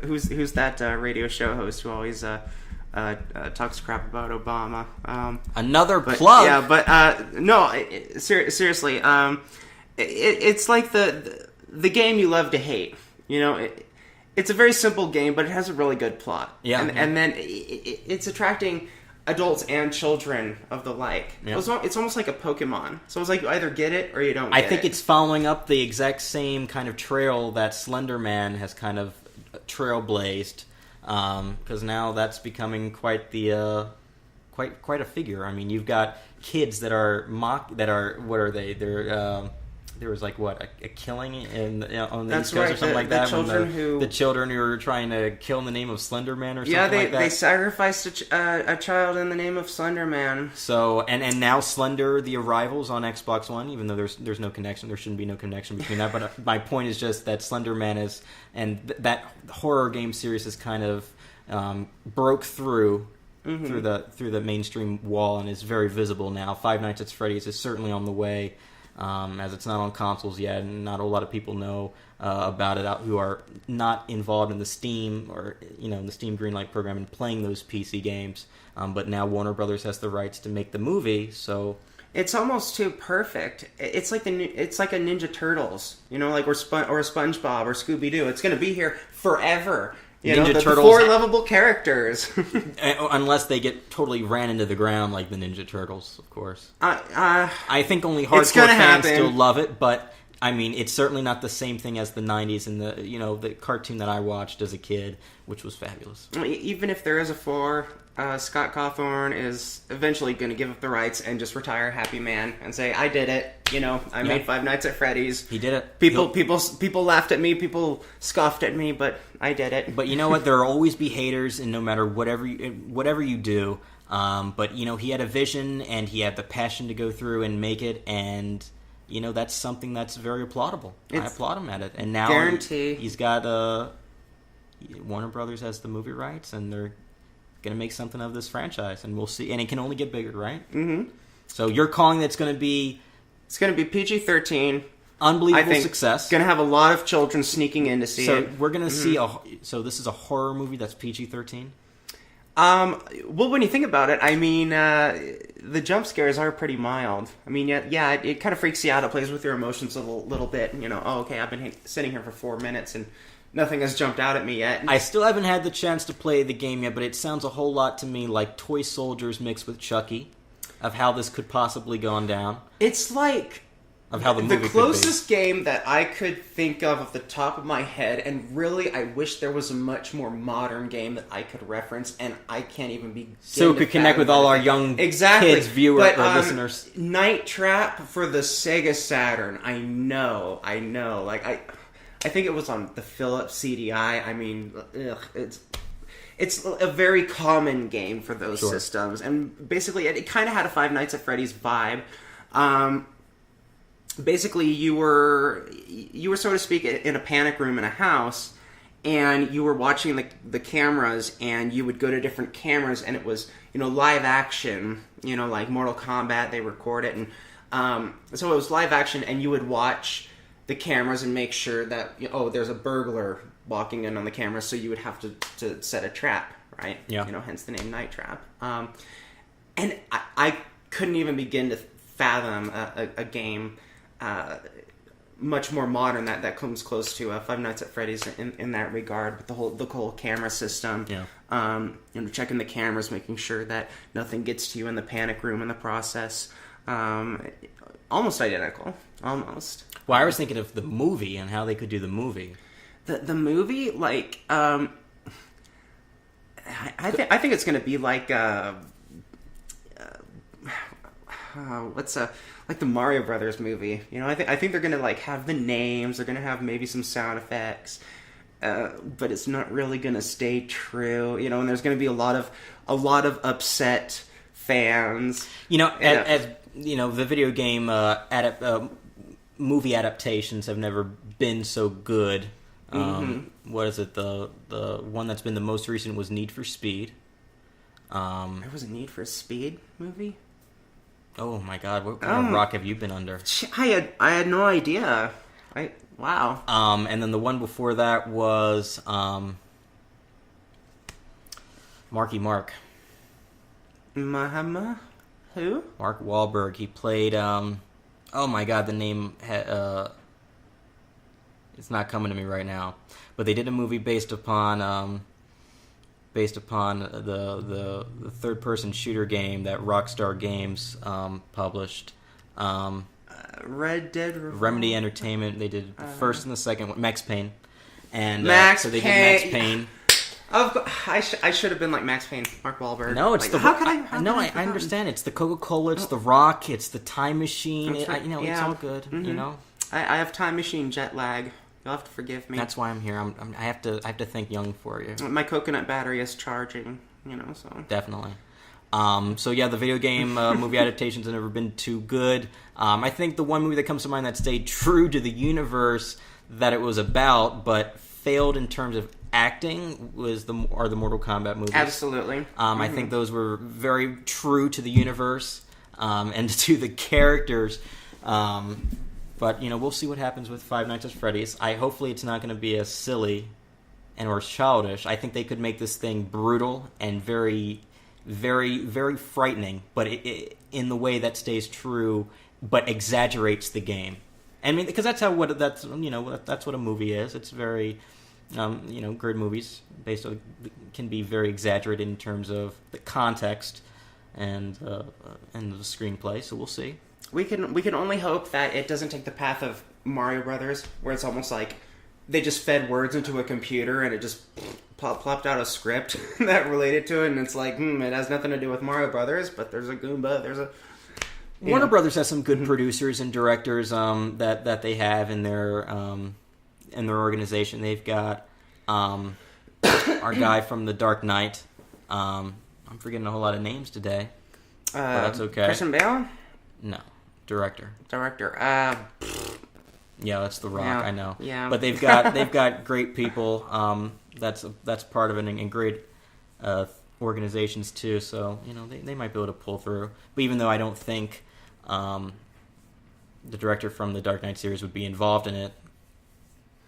who's that radio show host who always talks crap about Obama. Another plug. Yeah, but no, seriously, it's like the game you love to hate. It's a very simple game, but it has a really good plot. Yeah, and then it's attracting adults and children of the like. Yeah. It's almost like a Pokemon. So it's like you either get it or you don't get it. I think it's following up the exact same kind of trail that Slender Man has kind of trailblazed. Because now that's becoming quite the quite a figure. I mean, you've got kids that are what are they? There was like a killing on the East Coast or something like that. The children who were trying to kill in the name of Slender Man or something like that. Yeah, they sacrificed a child in the name of Slender Man. So and now Slender the Arrival's on Xbox One, even though there's no connection. There shouldn't be no connection between that. But my point is just that Slender Man is that horror game series has kind of broke through. Mm-hmm. through the mainstream wall and is very visible now. Five Nights at Freddy's is certainly on the way. As it's not on consoles yet, and not a lot of people know about it who are not involved in the Steam or in the Steam Greenlight program and playing those PC games. But now Warner Brothers has the rights to make the movie, so it's almost too perfect. It's like it's like a Ninja Turtles, like or a SpongeBob or Scooby Doo. It's going to be here forever. Ninja Turtles, the 4 lovable characters. Unless they get totally ran into the ground like the Ninja Turtles, of course. I think only hardcore fans still love it, but I mean, it's certainly not the same thing as the 90s and the cartoon that I watched as a kid, which was fabulous. Even if there is a 4, Scott Cawthorn is eventually going to give up the rights and just retire happy man and say, I did it. I made Five Nights at Freddy's. He did it. People laughed at me, people scoffed at me, but I did it. But you know what? There will always be haters, and no matter whatever you do. But he had a vision, and he had the passion to go through and make it, and that's something that's very applaudable. I applaud him at it. And now he's got Warner Brothers has the movie rights, and they're going to make something of this franchise, and we'll see. And it can only get bigger, right? Mm-hmm. So you're calling that's going to be... It's going to be PG-13. Unbelievable success. It's going to have a lot of children sneaking in to see it. So we're going to see So this is a horror movie that's PG-13? Well, when you think about it, I mean, the jump scares are pretty mild. I mean, yeah, it kind of freaks you out. It plays with your emotions a little bit. Okay, I've been sitting here for 4 minutes and nothing has jumped out at me yet. I still haven't had the chance to play the game yet, but it sounds a whole lot to me like Toy Soldiers mixed with Chucky, of how this could possibly go on down. It's like... Of how the movie the closest game that I could think of off the top of my head, and really I wish there was a much more modern game that I could reference, and I can't even begin so it could connect with all our young kids, viewers, or listeners. Night Trap for the Sega Saturn. I know. Like, I think it was on the Philips CDI. I mean, it's a very common game for those systems, and basically it kind of had a Five Nights at Freddy's vibe. Basically, you were, so to speak, in a panic room in a house, and you were watching the cameras, and you would go to different cameras, and it was, live action, like Mortal Kombat, they record it, and so it was live action, and you would watch the cameras and make sure that, there's a burglar walking in on the camera, so you would have to set a trap, right? Yeah. Hence the name Night Trap. And I couldn't even begin to fathom a game much more modern that comes close to Five Nights at Freddy's in that regard, with the whole camera system. Yeah. Checking the cameras, making sure that nothing gets to you in the panic room in the process. Almost identical. Almost. Well, I was thinking of the movie and how they could do the movie. The movie, like, I think it's going to be like like the Mario Brothers movie. I think they're gonna like have the names. They're gonna have maybe some sound effects, but it's not really gonna stay true. And there's gonna be a lot of upset fans. As the video game movie adaptations have never been so good. What is it? The one that's been the most recent was Need for Speed. There was a Need for Speed movie. Oh my God! What kind of rock have you been under? I had no idea. Wow. And then the one before that was Marky Mark. Mahama? Who? Mark Wahlberg. He played. Oh my God! The name. It's not coming to me right now. But they did a movie based upon the third-person shooter game that Rockstar Games published. Red Dead Revolver. Remedy Entertainment. They did the first and the second one. Max Payne. And so they did Max Payne. I should have been like Max Payne, Mark Wahlberg. No, it's like, I understand. It's the Coca-Cola, it's the Rock, it's the Time Machine. Right. It's all good. Mm-hmm. I have Time Machine jet lag. You'll have to forgive me. That's why I'm here. I have to think young for you. My coconut battery is charging. So definitely. So yeah, the video game movie adaptations have never been too good. I think the one movie that comes to mind that stayed true to the universe that it was about, but failed in terms of acting, are the Mortal Kombat movies. Absolutely. I think those were very true to the universe and to the characters. But we'll see what happens with Five Nights at Freddy's. Hopefully it's not going to be as silly or childish. I think they could make this thing brutal and very, very, very frightening, but in the way that stays true, but exaggerates the game. I mean, because that's what a movie is. It's very, great movies can be very exaggerated in terms of the context and the screenplay. So we'll see. We can only hope that it doesn't take the path of Mario Brothers, where it's almost like they just fed words into a computer and it just plopped out a script that related to it, and it's like, it has nothing to do with Mario Brothers, but there's a Goomba, there's a... Warner Brothers has some good producers and directors that they have in their organization. They've got our guy from The Dark Knight. I'm forgetting a whole lot of names today, but that's okay. Christian Bale? No, director. Yeah, that's The Rock. Yeah, I know. Yeah, but they've got great people. That's part of it, and great organizations too. So they might be able to pull through. But even though I don't think the director from the Dark Knight series would be involved in it,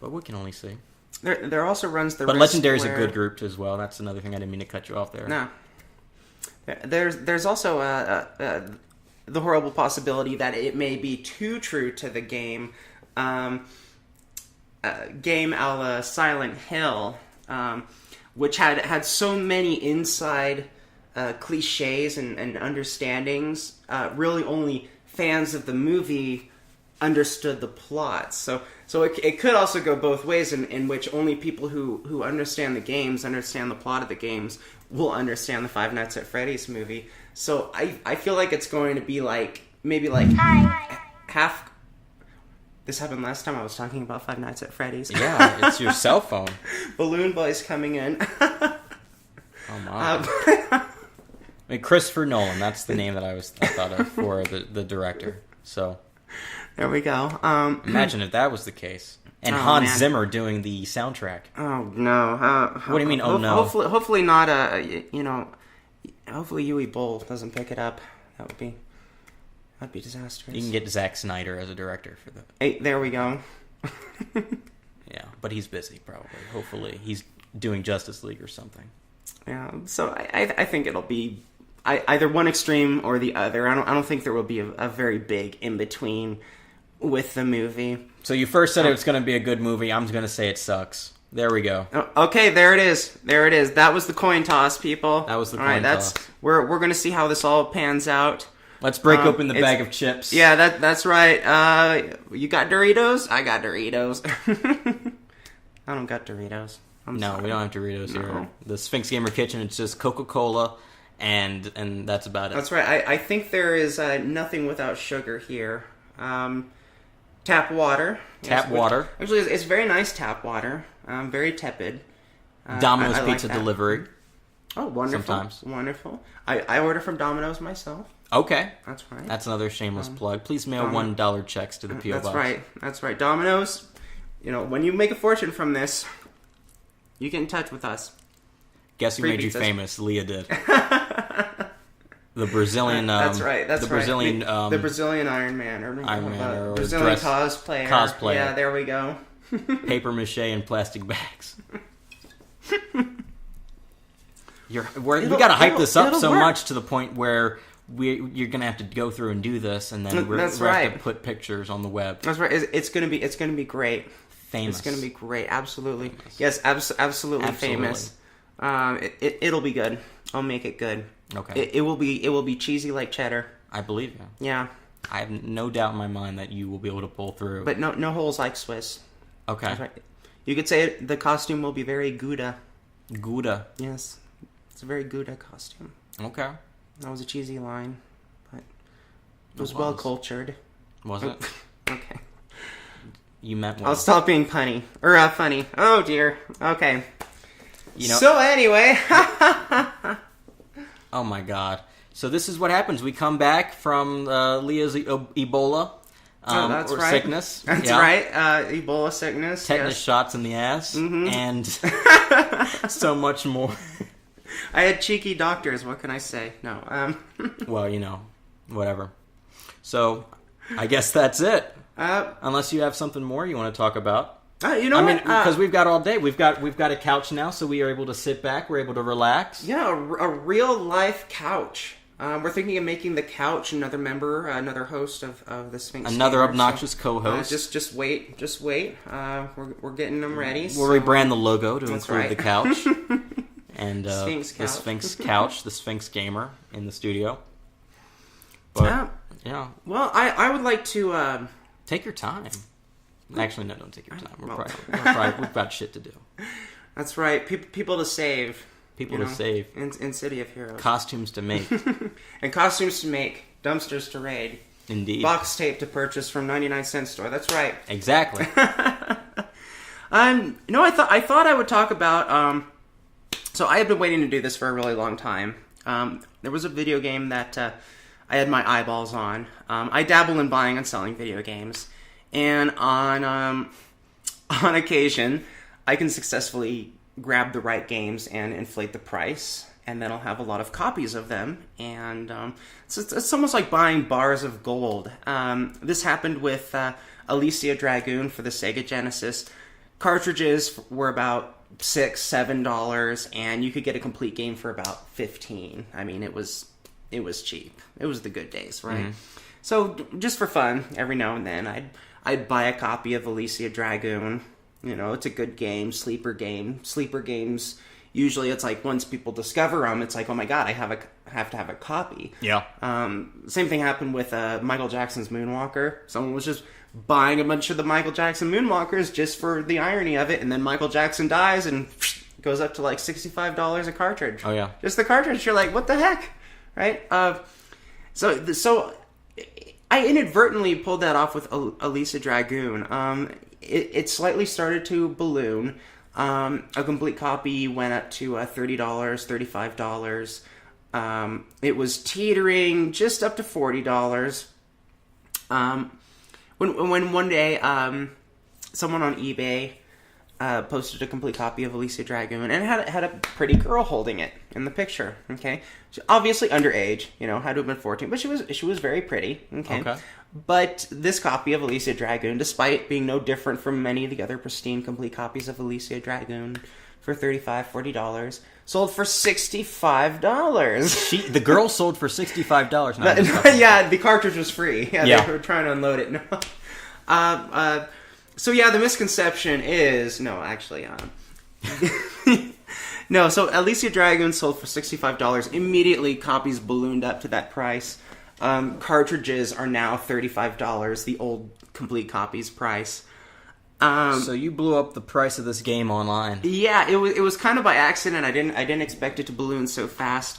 but we can only see. There also runs the. But Legendary's a good group as well. That's another thing. I didn't mean to cut you off there. No. There's also the horrible possibility that it may be too true to the game. Game a la Silent Hill, which had so many inside cliches and understandings. Really, only fans of the movie understood the plot. So it could also go both ways, in which only people who understand the games, understand the plot of the games, will understand the Five Nights at Freddy's movie. So I feel like it's going to be maybe half. This happened last time I was talking about Five Nights at Freddy's. Yeah, it's your cell phone. Balloon Boy's coming in. Oh my! I mean, Christopher Nolan. That's the name that I thought of for the director. So there we go. Imagine if that was the case, and Hans Zimmer doing the soundtrack. Oh no! What do you mean? Oh no! Hopefully not. Hopefully Uwe Boll doesn't pick it up. That'd be disastrous. You can get Zack Snyder as a director for the. Hey, there we go. Yeah, but he's busy probably. Hopefully, he's doing Justice League or something. Yeah, so I think it'll be either one extreme or the other. I don't think there will be a very big in between with the movie. So you first said it was going to be a good movie. I'm going to say it sucks. There we go. Okay, there it is. That was the coin toss, people. That was the coin toss. We're going to see how this all pans out. Let's break open the bag of chips. Yeah, that's right. You got Doritos? I got Doritos. I don't got Doritos. No, we don't have Doritos here. The Sphinx Gamer Kitchen, it's just Coca-Cola, and that's about it. That's right. I think there is nothing without sugar here. Tap water. Tap water. Actually, it's very nice tap water. Very tepid. Domino's I pizza like that. delivery. Oh, wonderful. Sometimes. Wonderful. I order from Domino's myself. Okay. That's right. That's another shameless plug. Please mail $1 checks to the P.O. Box. That's right. Domino's, when you make a fortune from this, you get in touch with us. Guess who made you famous? Leah did. The Brazilian... that's right. The Brazilian Iron Man. Or Brazilian cosplayer. Yeah, there we go. Paper mache and plastic bags. We got to hype this up so much to the point where you're going to have to go through and do this, and then we're going to have to put pictures on the web. That's right. It's going to be great. Famous. It's going to be great. Absolutely. Famous. Yes, absolutely famous. It'll be good. I'll make it good. Okay. It will be cheesy like cheddar. I believe you. Yeah. I have no doubt in my mind that you will be able to pull through. But no holes like Swiss. Okay. That's right. You could say the costume will be very Gouda. Gouda. Yes. It's a very Gouda costume. Okay. That was a cheesy line, but it was well cultured. Was it? Okay. You meant well. I'll stop being punny. Or funny. Oh dear. Okay. So anyway. Oh my god. So this is what happens. We come back from Leah's Ebola. That's right. Sickness. That's right. Ebola sickness. Tetanus shots in the ass. Mm-hmm. And so much more. I had cheeky doctors. What can I say? No. Well, whatever. So, I guess that's it. Unless you have something more you want to talk about. Because we've got all day. We've got a couch now, so we are able to sit back. We're able to relax. Yeah, a real life couch. We're thinking of making the couch another member, another host of the Sphinx. Another Gamer, obnoxious co-host. Just wait. We're getting them ready. We'll rebrand the logo to include the couch. And Sphinx the couch. Sphinx couch, the Sphinx Gamer in the studio. But, yeah. Well, I would like to... take your time. Actually, no, don't take your time. We've got shit to do. That's right. People to save. People to save. In City of Heroes. Costumes to make. And costumes to make. Dumpsters to raid. Indeed. Box tape to purchase from 99-cent store. That's right. Exactly. I thought I would talk about... So I have been waiting to do this for a really long time. There was a video game that I had my eyeballs on. I dabble in buying and selling video games. And on occasion, I can successfully grab the right games and inflate the price. And then I'll have a lot of copies of them. And it's almost like buying bars of gold. This happened with Alicia Dragoon for the Sega Genesis. Cartridges were about $6-7, and you could get a complete game for about $15. I mean, it was cheap. It was the good days, right? Mm-hmm. So just for fun, every now and then, I'd buy a copy of Alicia Dragoon. You know, it's a good game, sleeper game. Sleeper games, usually it's like once people discover them, it's like, oh my god, I have to have a copy. Yeah. Same thing happened with Michael Jackson's Moonwalker. Someone was just buying a bunch of the Michael Jackson Moonwalkers just for the irony of it, and then Michael Jackson dies and goes up to like $65 a cartridge. Oh yeah. Just the cartridge. You're like, what the heck, right? So I inadvertently pulled that off with Alicia Dragoon. It slightly started to balloon. A complete copy went up to $30, $35. It was teetering just up to $40. When one day, someone on eBay posted a complete copy of Alicia Dragoon, and it had a pretty girl holding it in the picture. Okay, she obviously underage, had to have been 14, but she was very pretty. Okay. But this copy of Alicia Dragoon, despite being no different from many of the other pristine complete copies of Alicia Dragoon for $35-40, sold for $65. The girl sold for $65. Yeah, the cartridge was free. Yeah, they were trying to unload it. No. So yeah, the misconception is no. So Alicia Dragoon sold for $65. Immediately, copies ballooned up to that price. Cartridges are now $35. The old complete copies price. So you blew up the price of this game online. Yeah, it was kind of by accident. I didn't expect it to balloon so fast.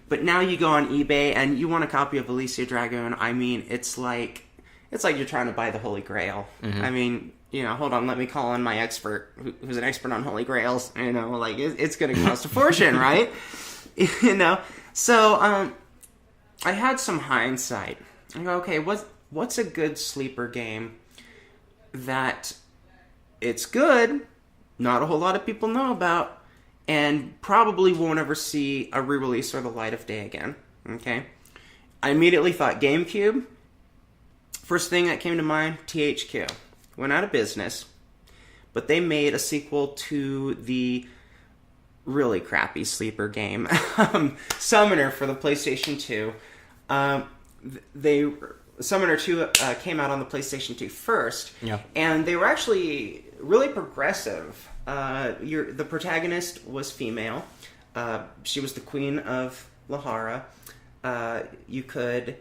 But now you go on eBay and you want a copy of Alicia Dragoon. I mean, it's like you're trying to buy the Holy Grail. Mm-hmm. I mean, hold on, let me call in my expert, who's an expert on Holy Grails. It's going to cost a fortune, right? So I had some hindsight. I go, okay, what's a good sleeper game that it's good, not a whole lot of people know about, and probably won't ever see a re-release or the light of day again. Okay? I immediately thought GameCube. First thing that came to mind, THQ. Went out of business, but they made a sequel to the really crappy sleeper game, Summoner, for the PlayStation 2. Summoner 2 came out on the PlayStation 2 first, and they were actually really progressive. The protagonist was female. She was the queen of Lahara. You could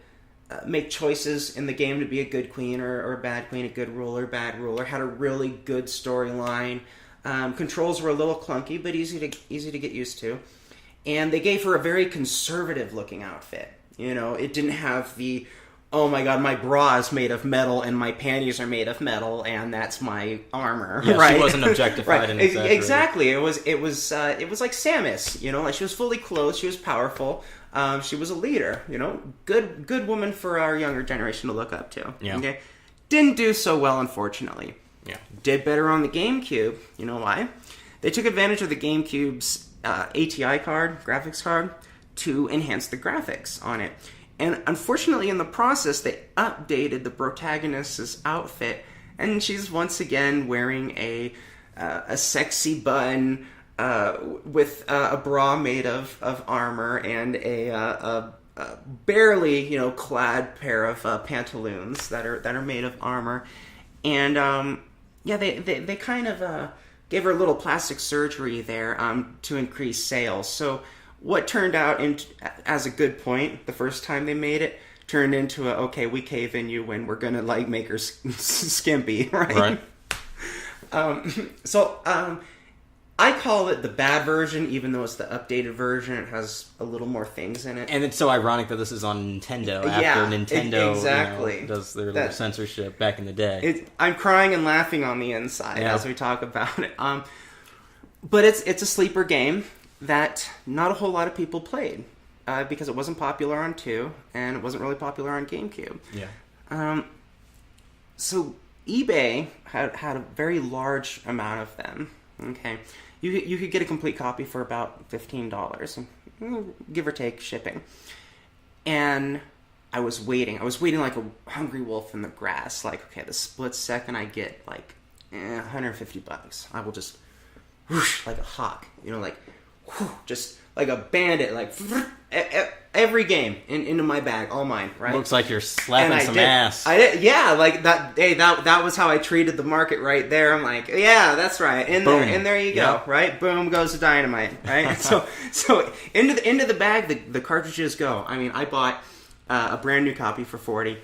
make choices in the game to be a good queen or a bad queen, a good ruler, bad ruler. Had a really good storyline. Controls were a little clunky, but easy to get used to. And they gave her a very conservative-looking outfit. It didn't have the, oh my god, my bra is made of metal and my panties are made of metal and that's my armor. Yeah, right? She wasn't objectified and exaggerated. Exactly. It was like Samus. Like she was fully clothed. She was powerful. She was a leader. Good woman for our younger generation to look up to. Yeah. Okay. Didn't do so well, unfortunately. Yeah. Did better on the GameCube. You know why? They took advantage of the GameCube's ATI card, graphics card, to enhance the graphics on it. And unfortunately, in the process, they updated the protagonist's outfit, and she's once again wearing a sexy bun with a bra made of armor and a barely clad pair of pantaloons that are made of armor. And they kind of gave her a little plastic surgery there to increase sales. So what turned out as a good point the first time they made it turned into we cave in you when we're gonna like make her skimpy, right? I call it the bad version, even though it's the updated version. It has a little more things in it. And it's so ironic that this is on Nintendo after Nintendo exactly. Does their little censorship back in the day. I'm crying and laughing on the inside as we talk about it. But it's a sleeper game that not a whole lot of people played because it wasn't popular on 2 and it wasn't really popular on GameCube. Yeah. So eBay had a very large amount of them. Okay, you could get a complete copy for about $15, give or take shipping. And I was waiting like a hungry wolf in the grass. Like, okay, the split second I get like $150, I will just whoosh like a hawk, like just like a bandit, like every game into my bag, all mine, right? Looks like you're slapping some ass. I did, yeah, like that. Hey, that was how I treated the market right there. I'm like, yeah, that's right. And there you go, right? Boom goes the dynamite, right? so into the bag, the cartridges go. I mean, I bought a brand new copy for $40,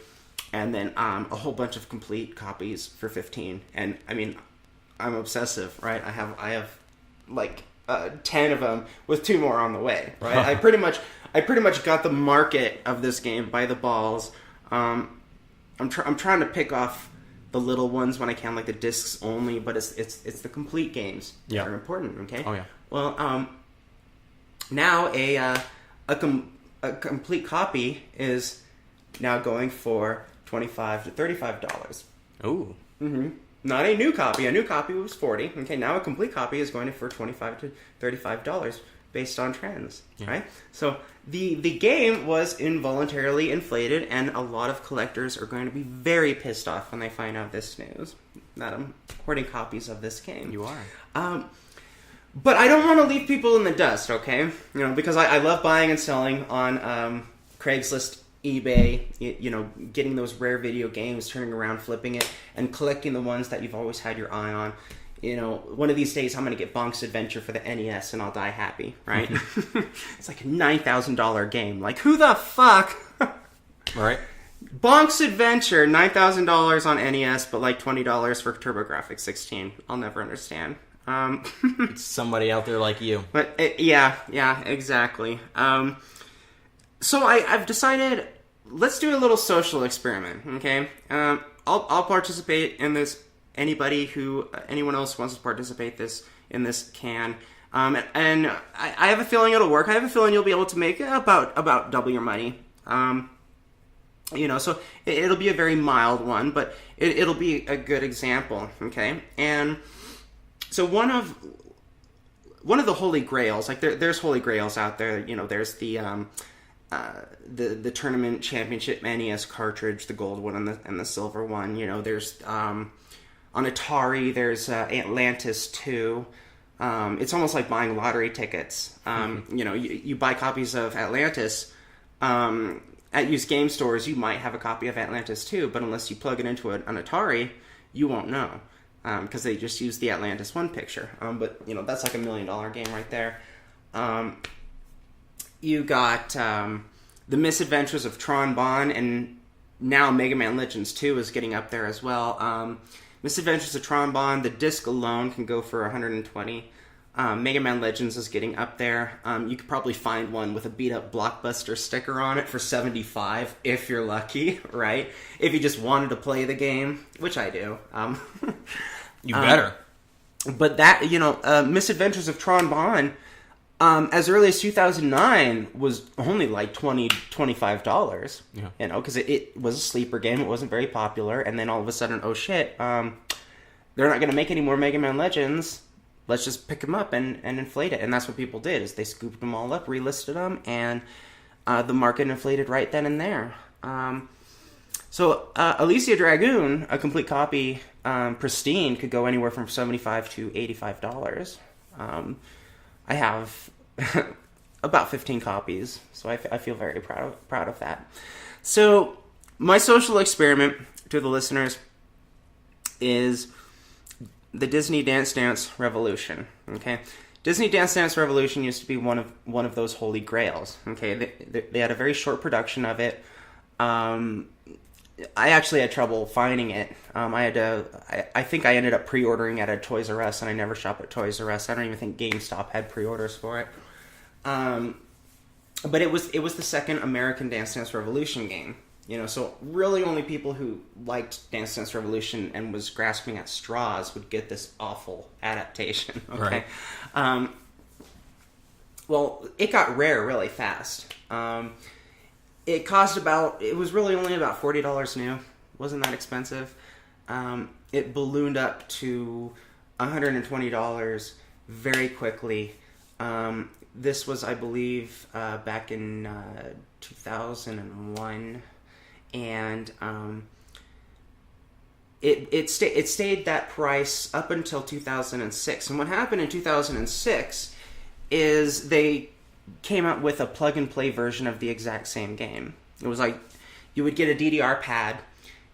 and then a whole bunch of complete copies for $15. And I mean, I'm obsessive, right? I have like 10 of them with 2 more on the way, right? I pretty much got the market of this game by the balls. I'm trying to pick off the little ones when I can, like the discs only, but it's the complete games that are important. Okay. Oh yeah. Well, now a complete copy is now going for $25 to $35. Ooh. Mm-hmm. Not a new copy. A new copy was $40. Okay, now a complete copy is going for $25 to $35 based on trends, right? So the game was involuntarily inflated, and a lot of collectors are going to be very pissed off when they find out this news, that I'm hoarding copies of this game. You are. But I don't want to leave people in the dust, okay? Because I love buying and selling on Craigslist, eBay, getting those rare video games, turning around, flipping it, and collecting the ones that you've always had your eye on. One of these days I'm going to get Bonk's Adventure for the NES and I'll die happy, right? It's like a $9,000 game. Like, who the fuck? Right. Bonk's Adventure, $9,000 on NES, but like $20 for TurboGrafx 16. I'll never understand. It's somebody out there like you. But, yeah, exactly. So I've decided, let's do a little social experiment, okay? I'll participate in this. Anyone else wants to participate in this can. And I have a feeling it'll work. I have a feeling you'll be able to make about double your money. So it'll be a very mild one, but it'll be a good example, okay? And so one of the holy grails, like there's holy grails out there. There's the tournament championship NES cartridge, the gold one and the silver one. There's on Atari, there's Atlantis 2. It's almost like buying lottery tickets. You buy copies of Atlantis at used game stores. You might have a copy of Atlantis 2, but unless you plug it into an Atari, you won't know because they just use the Atlantis 1 picture. But that's like $1 million game right there. You got The Misadventures of Tron Bonne, and now Mega Man Legends 2 is getting up there as well. Misadventures of Tron Bonne, the disc alone can go for $120. Mega Man Legends is getting up there. You could probably find one with a beat-up Blockbuster sticker on it for $75 if you're lucky, right? If you just wanted to play the game, which I do. You better. But that, Misadventures of Tron Bonne, as early as 2009 was only like $25. Yeah. Because it was a sleeper game. It wasn't very popular. And then all of a sudden, oh shit, they're not going to make any more Mega Man Legends. Let's just pick them up and inflate it. And that's what people did, is they scooped them all up, relisted them, and the market inflated right then and there. So Alicia Dragoon, a complete copy, pristine, could go anywhere from $75 to $85. I have about 15 copies, so I feel very proud of that. So my social experiment to the listeners is the Disney Dance Dance Revolution. Okay, Disney Dance Dance Revolution used to be one of those holy grails. Okay, they had a very short production of it. I actually had trouble finding it. I think I ended up pre-ordering at a Toys R Us, and I never shop at Toys R Us. I don't even think GameStop had pre-orders for it. But it was the second American Dance Dance Revolution game. So really only people who liked Dance Dance Revolution and was grasping at straws would get this awful adaptation. Okay. Right. Well, it got rare really fast. It was really only about $40 new. Wasn't that expensive. It ballooned up to $120 very quickly. This was, I believe, back in 2001, and it stayed that price up until 2006. And what happened in 2006 is they came out with a plug-and-play version of the exact same game. It was like you would get a DDR pad,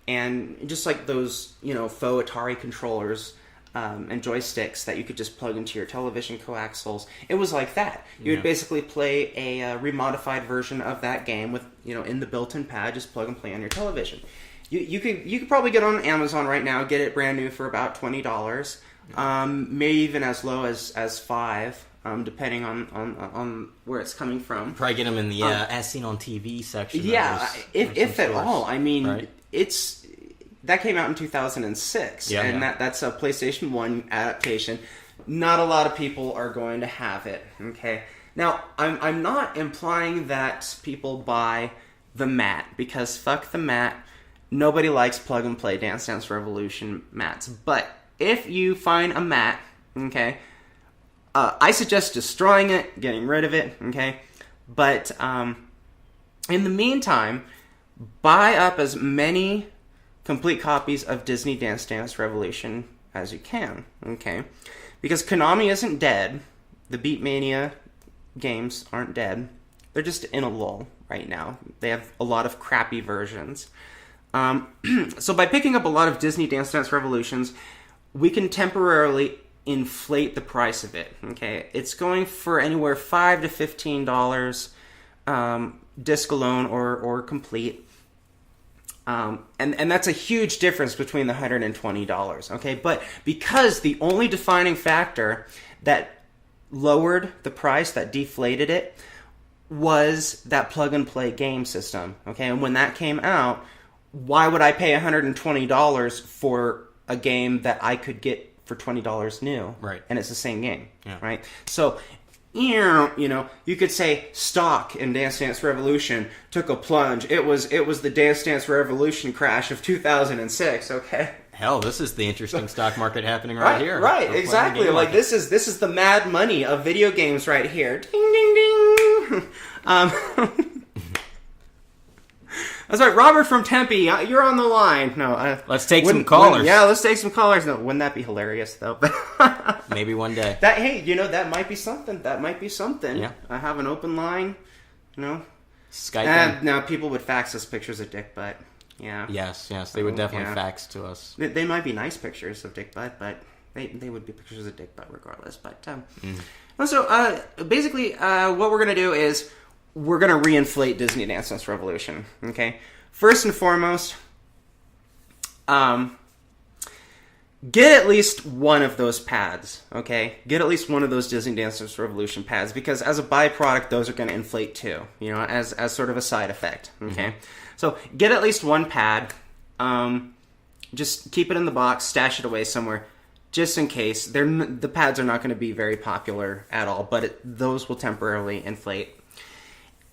and just like those, faux Atari controllers and joysticks that you could just plug into your television coaxials. It was like that. You would basically play a remodified version of that game with, in the built-in pad, just plug and play on your television. You could probably get on Amazon right now, get it brand new for about $20, maybe even as low as $5. Depending on where it's coming from. Probably get them in the as seen on TV section. Yeah, if at all. I mean, right? That came out in 2006, and that's a PlayStation 1 adaptation. Not a lot of people are going to have it. Okay, now I'm not implying that people buy the mat, because fuck the mat. Nobody likes plug and play Dance Dance Revolution mats. But if you find a mat, okay. I suggest destroying it, getting rid of it, okay? But in the meantime, buy up as many complete copies of Disney Dance Dance Revolution as you can, okay? Because Konami isn't dead. The Beatmania games aren't dead. They're just in a lull right now. They have a lot of crappy versions. So by picking up a lot of Disney Dance Dance Revolutions, we can temporarily inflate the price of it. Okay, it's going for anywhere $5 to $15, disc alone or complete, and that's a huge difference between the $120. Okay, but because the only defining factor that lowered the price, that deflated it, was that plug and play game system. Okay, and when that came out, why would I pay $120 for a game that I could get for $20 new, right? And it's the same game, right? So, you could say stock in Dance Dance Revolution took a plunge. It was the Dance Dance Revolution crash of 2006. Okay. Hell, this is the interesting stock market happening right here. Right, exactly. Like this is the mad money of video games right here. Ding ding ding. That's right, Robert from Tempe, you're on the line. No, let's take some callers. Let's take some callers. No, wouldn't that be hilarious though? Maybe one day. That might be something. Yeah, I have an open line. Skype. Now people would fax us pictures of dick butt. Yeah. Yes, they would definitely fax to us. They might be nice pictures of dick butt, but they would be pictures of dick butt regardless. But so basically, what we're gonna do is, we're going to reinflate Disney Dance Dance Revolution, okay? First and foremost, get at least one of those pads, okay? Get at least one of those Disney Dance Dance Revolution pads, because as a byproduct, those are going to inflate too, as sort of a side effect, okay? Mm-hmm. So get at least one pad, just keep it in the box, stash it away somewhere, just in case. The pads are not going to be very popular at all, but those will temporarily inflate.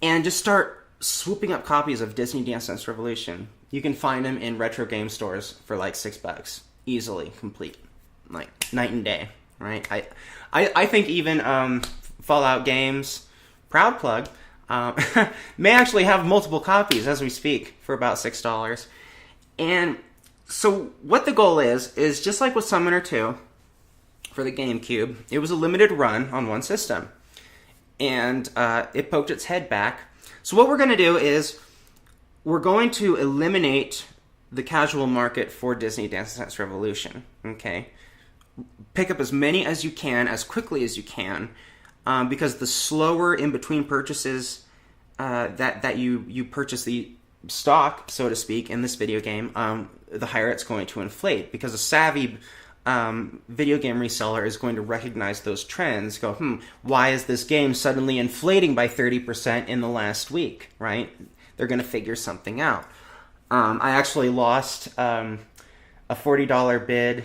And just start swooping up copies of Disney Dance Dance Revolution. You can find them in retro game stores for like $6. Easily, complete. Like, night and day, right? I think even Fallout Games, Proud Plug, may actually have multiple copies as we speak for about $6. And so what the goal is just like with Summoner 2 for the GameCube, it was a limited run on one system. And it poked its head back. So what we're going to do is we're going to eliminate the casual market for Disney Dance Dance Revolution. Okay, pick up as many as you can, as quickly as you can, because the slower in between purchases that you purchase stock, so to speak, in this video game, the higher it's going to inflate, because a savvy video game reseller is going to recognize those trends, go, why is this game suddenly inflating by 30% in the last week, right? They're going to figure something out. I actually lost a $40 bid,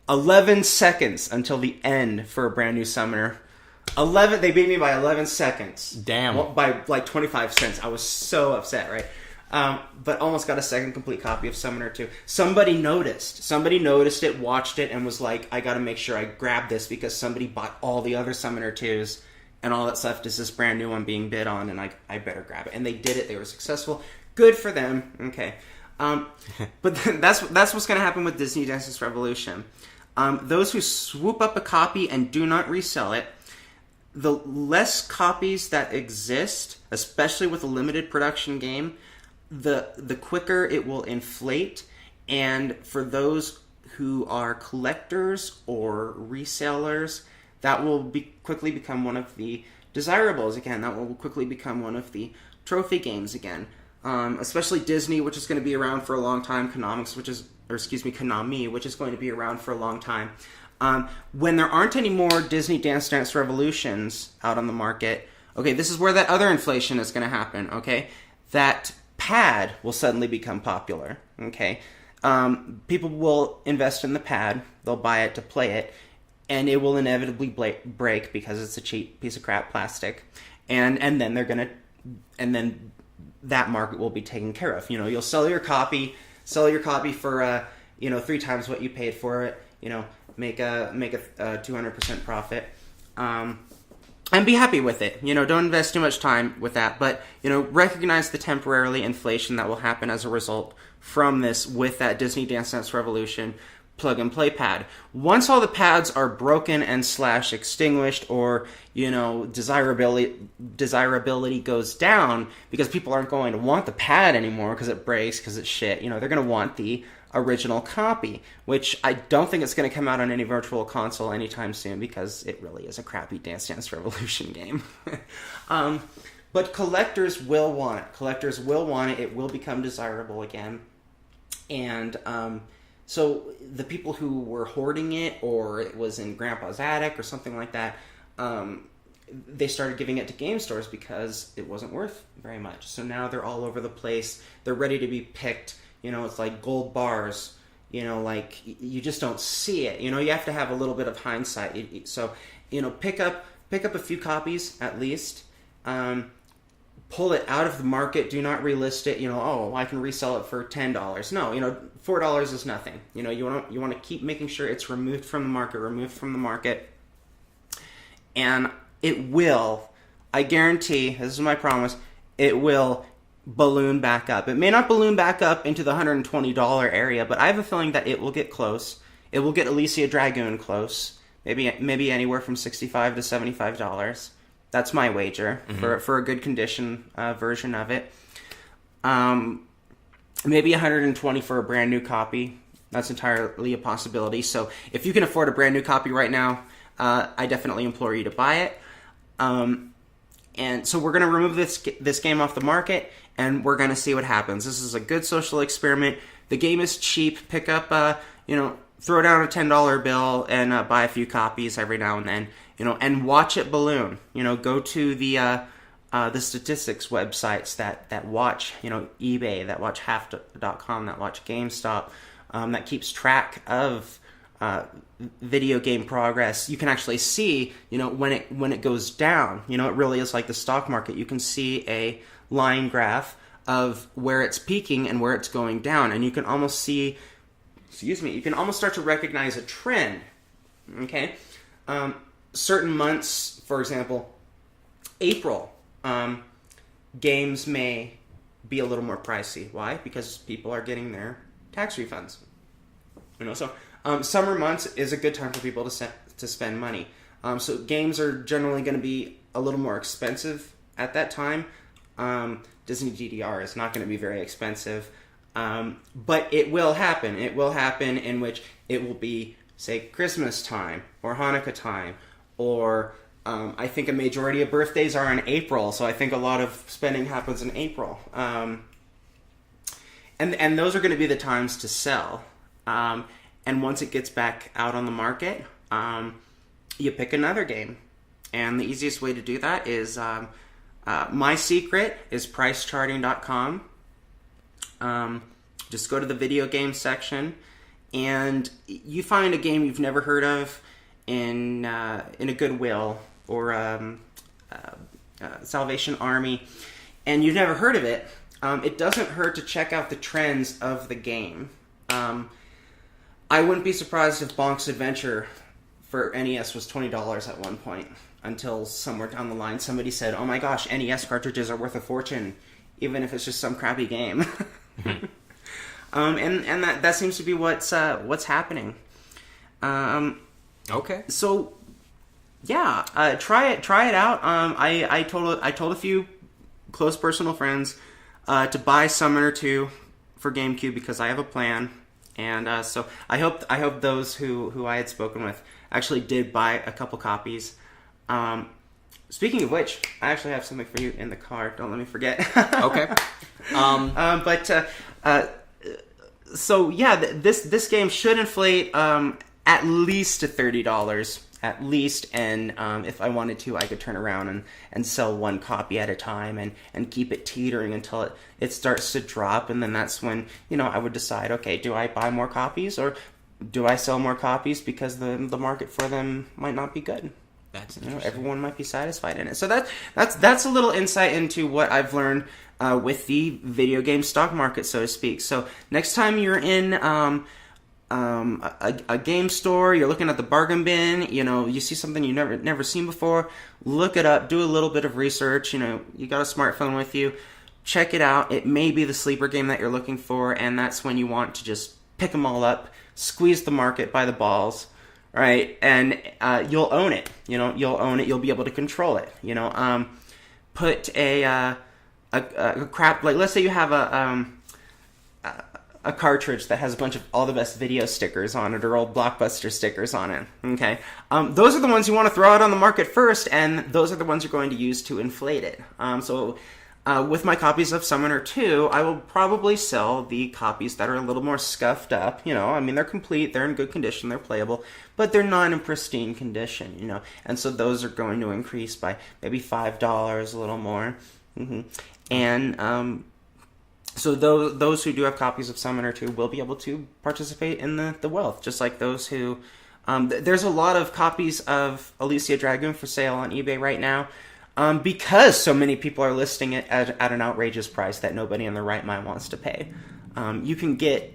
11 seconds until the end for a brand new Summoner. They beat me by 11 seconds. Damn. Well, by like 25 cents. I was so upset, right? But almost got a second complete copy of Summoner 2. Somebody noticed it, watched it, and was like, I gotta make sure I grab this because somebody bought all the other Summoner 2s, and all that's left is this brand new one being bid on, and I better grab it. And they did it. They were successful. Good for them. Okay. But that's what's gonna happen with Disney Dance Dance Revolution. Those who swoop up a copy and do not resell it, the less copies that exist, especially with a limited production game, the quicker it will inflate. And for those who are collectors or resellers, that will quickly become one of the desirables again. That will quickly become one of the trophy games again. Especially Disney, which is going to be around for a long time. Konami, which is going to be around for a long time. When there aren't any more Disney Dance Dance Revolutions out on the market, okay, this is where that other inflation is going to happen, okay? That pad will suddenly become popular, okay? People will invest in the pad, they'll buy it to play it, and it will inevitably break because it's a cheap piece of crap plastic. And then that market will be taken care of. You know, you'll sell your copy for 3 times what you paid for it, make a 200% profit, and be happy with it. Don't invest too much time with that, but recognize the temporarily inflation that will happen as a result from this with that Disney Dance Dance Revolution plug and play pad. Once all the pads are broken and / extinguished, or desirability goes down because people aren't going to want the pad anymore because it breaks, because it's shit, they're going to want the original copy, which I don't think it's going to come out on any virtual console anytime soon because it really is a crappy Dance Dance Revolution game. But collectors will want it. It will become desirable again. And so the people who were hoarding it, or it was in Grandpa's attic or something like that, they started giving it to game stores because it wasn't worth very much. So now they're all over the place. They're ready to be picked. It's like gold bars. Like you just don't see it. You have to have a little bit of hindsight. So, pick up a few copies at least. Pull it out of the market. Do not relist it. I can resell it for $10. No, $4 is nothing. You want to keep making sure it's removed from the market. And it will, I guarantee, this is my promise, it will balloon back up. It may not balloon back up into the $120 area, but I have a feeling that it will get close. It will get Elysia Dragoon close. Maybe anywhere from $65 to $75. That's my wager for a good condition version of it. Maybe $120 for a brand new copy. That's entirely a possibility. So if you can afford a brand new copy right now, I definitely implore you to buy it. And so we're going to remove this game off the market, and we're going to see what happens. This is a good social experiment. The game is cheap. Pick up, throw down a $10 bill and buy a few copies every now and then, and watch it balloon. Go to the statistics websites that watch, eBay, that watch half.com, that watch GameStop, that keeps track of video game progress. You can actually see, when it goes down. It really is like the stock market. You can see a line graph of where it's peaking and where it's going down, and you can almost see, you can almost start to recognize a trend. Okay, certain months, for example, April, games may be a little more pricey. Why? Because people are getting their tax refunds. So summer months is a good time for people to spend money. So games are generally going to be a little more expensive at that time. Disney DDR is not going to be very expensive, but it will happen. It will happen in which it will be, say, Christmas time or Hanukkah time or I think a majority of birthdays are in April, so I think a lot of spending happens in April. And those are going to be the times to sell. And once it gets back out on the market, you pick another game. And the easiest way to do that is my secret is pricecharting.com. Just go to the video game section, and you find a game you've never heard of in a Goodwill or Salvation Army, and you've never heard of it. It doesn't hurt to check out the trends of the game. I wouldn't be surprised if Bonk's Adventure for NES was $20 at one point, until somewhere down the line somebody said, oh my gosh, NES cartridges are worth a fortune, even if it's just some crappy game. And that seems to be what's happening. Okay. So, yeah, try it out. I told a few close personal friends to buy Summoner 2 for GameCube because I have a plan, and so I hope those who I had spoken with actually did buy a couple copies. Speaking of which, I actually have something for you in the car. Don't let me forget. Okay. So yeah, this game should inflate at least to $30. At least, and if I wanted to, I could turn around and sell one copy at a time and keep it teetering until it starts to drop, and then that's when, I would decide, okay, do I buy more copies or do I sell more copies because the market for them might not be good. That's everyone might be satisfied in it. So that's a little insight into what I've learned with the video game stock market, so to speak. So next time you're in a game store, you're looking at the bargain bin, you see something you've never seen before, look it up, do a little bit of research, you got a smartphone with you, check it out. It may be the sleeper game that you're looking for, and that's when you want to just pick them all up, squeeze the market by the balls, right? And you'll own it, you'll own it, you'll be able to control it, put a crap, like let's say you have a cartridge that has a bunch of all the best video stickers on it or old Blockbuster stickers on it, okay? Those are the ones you want to throw out on the market first, and those are the ones you're going to use to inflate it. So with my copies of Summoner 2, I will probably sell the copies that are a little more scuffed up, they're complete, they're in good condition, they're playable, but they're not in pristine condition, and so those are going to increase by maybe $5, a little more, and so those who do have copies of Summoner 2 will be able to participate in the wealth, just like those who... there's a lot of copies of Alicia Dragoon for sale on eBay right now because so many people are listing it at an outrageous price that nobody in their right mind wants to pay. You can get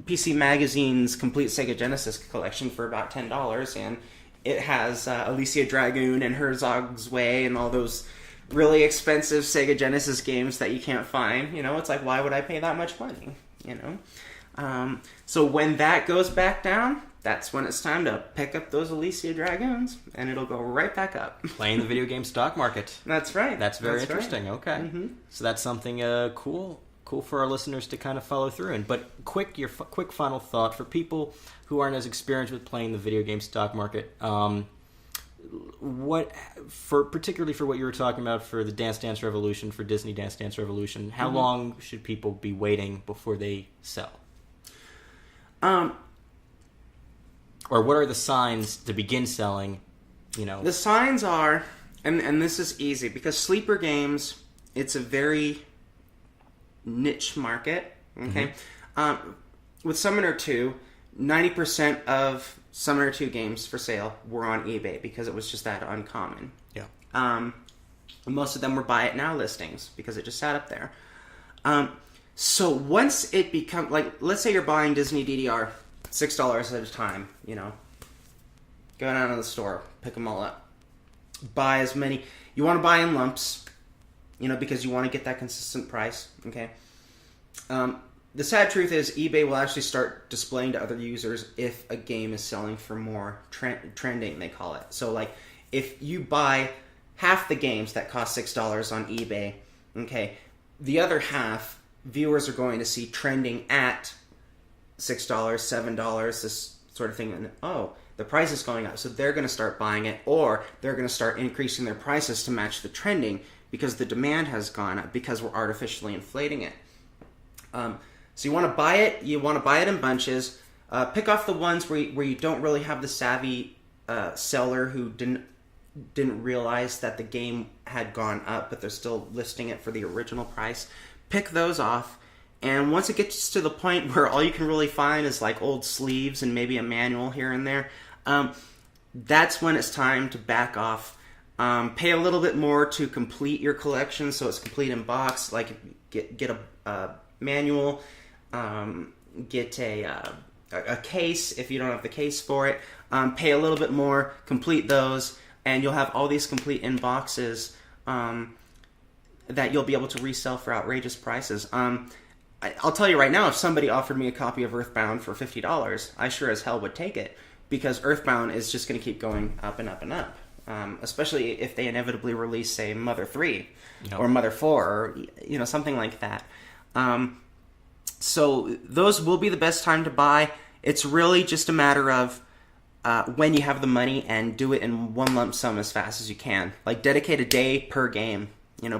PC Magazine's complete Sega Genesis collection for about $10, and it has Alicia Dragoon and Herzog's Way and all those really expensive Sega Genesis games that you can't find. It's like, why would I pay that much money? So when that goes back down, that's when it's time to pick up those Alicia Dragoons, and it'll go right back up. Playing the video game stock market. That's right. That's very interesting. Right. Okay. Mm-hmm. So that's something cool for our listeners to kind of follow through in. But your quick final thought for people who aren't as experienced with playing the video game stock market. Particularly for what you were talking about for the Dance Dance Revolution, for Disney Dance Dance Revolution, how long should people be waiting before they sell? Or what are the signs to begin selling? The signs are, and this is easy because sleeper games, it's a very niche market. Okay, with Summoner 2, 90% of Summoner 2 games for sale were on eBay because it was just that uncommon. Yeah. Most of them were buy it now listings because it just sat up there. So once it becomes, like, let's say you're buying Disney DDR $6 at a time, go down to the store, pick them all up, buy as many, you want to buy in lumps, because you want to get that consistent price, okay? The sad truth is eBay will actually start displaying to other users if a game is selling for more trending, they call it. So, like, if you buy half the games that cost $6 on eBay, okay, the other half viewers are going to see trending at $6, $7, this sort of thing. And, oh, the price is going up. So they're going to start buying it, or they're going to start increasing their prices to match the trending because the demand has gone up because we're artificially inflating it. So you want to buy it. You want to buy it in bunches. Pick off the ones where you don't really have the savvy seller who didn't realize that the game had gone up, but they're still listing it for the original price. Pick those off. And once it gets to the point where all you can really find is like old sleeves and maybe a manual here and there, that's when it's time to back off. Pay a little bit more to complete your collection, so it's complete in box. Like get a manual, get a case if you don't have the case for it. Pay a little bit more, complete those, and you'll have all these complete in boxes that you'll be able to resell for outrageous prices. I'll tell you right now, if somebody offered me a copy of Earthbound for $50, I sure as hell would take it, because Earthbound is just going to keep going up and up and up. Especially if they inevitably release, say, Mother 3 or Mother 4 or something like that. So those will be the best time to buy. It's really just a matter of when you have the money, and do it in one lump sum as fast as you can. Like dedicate a day per game,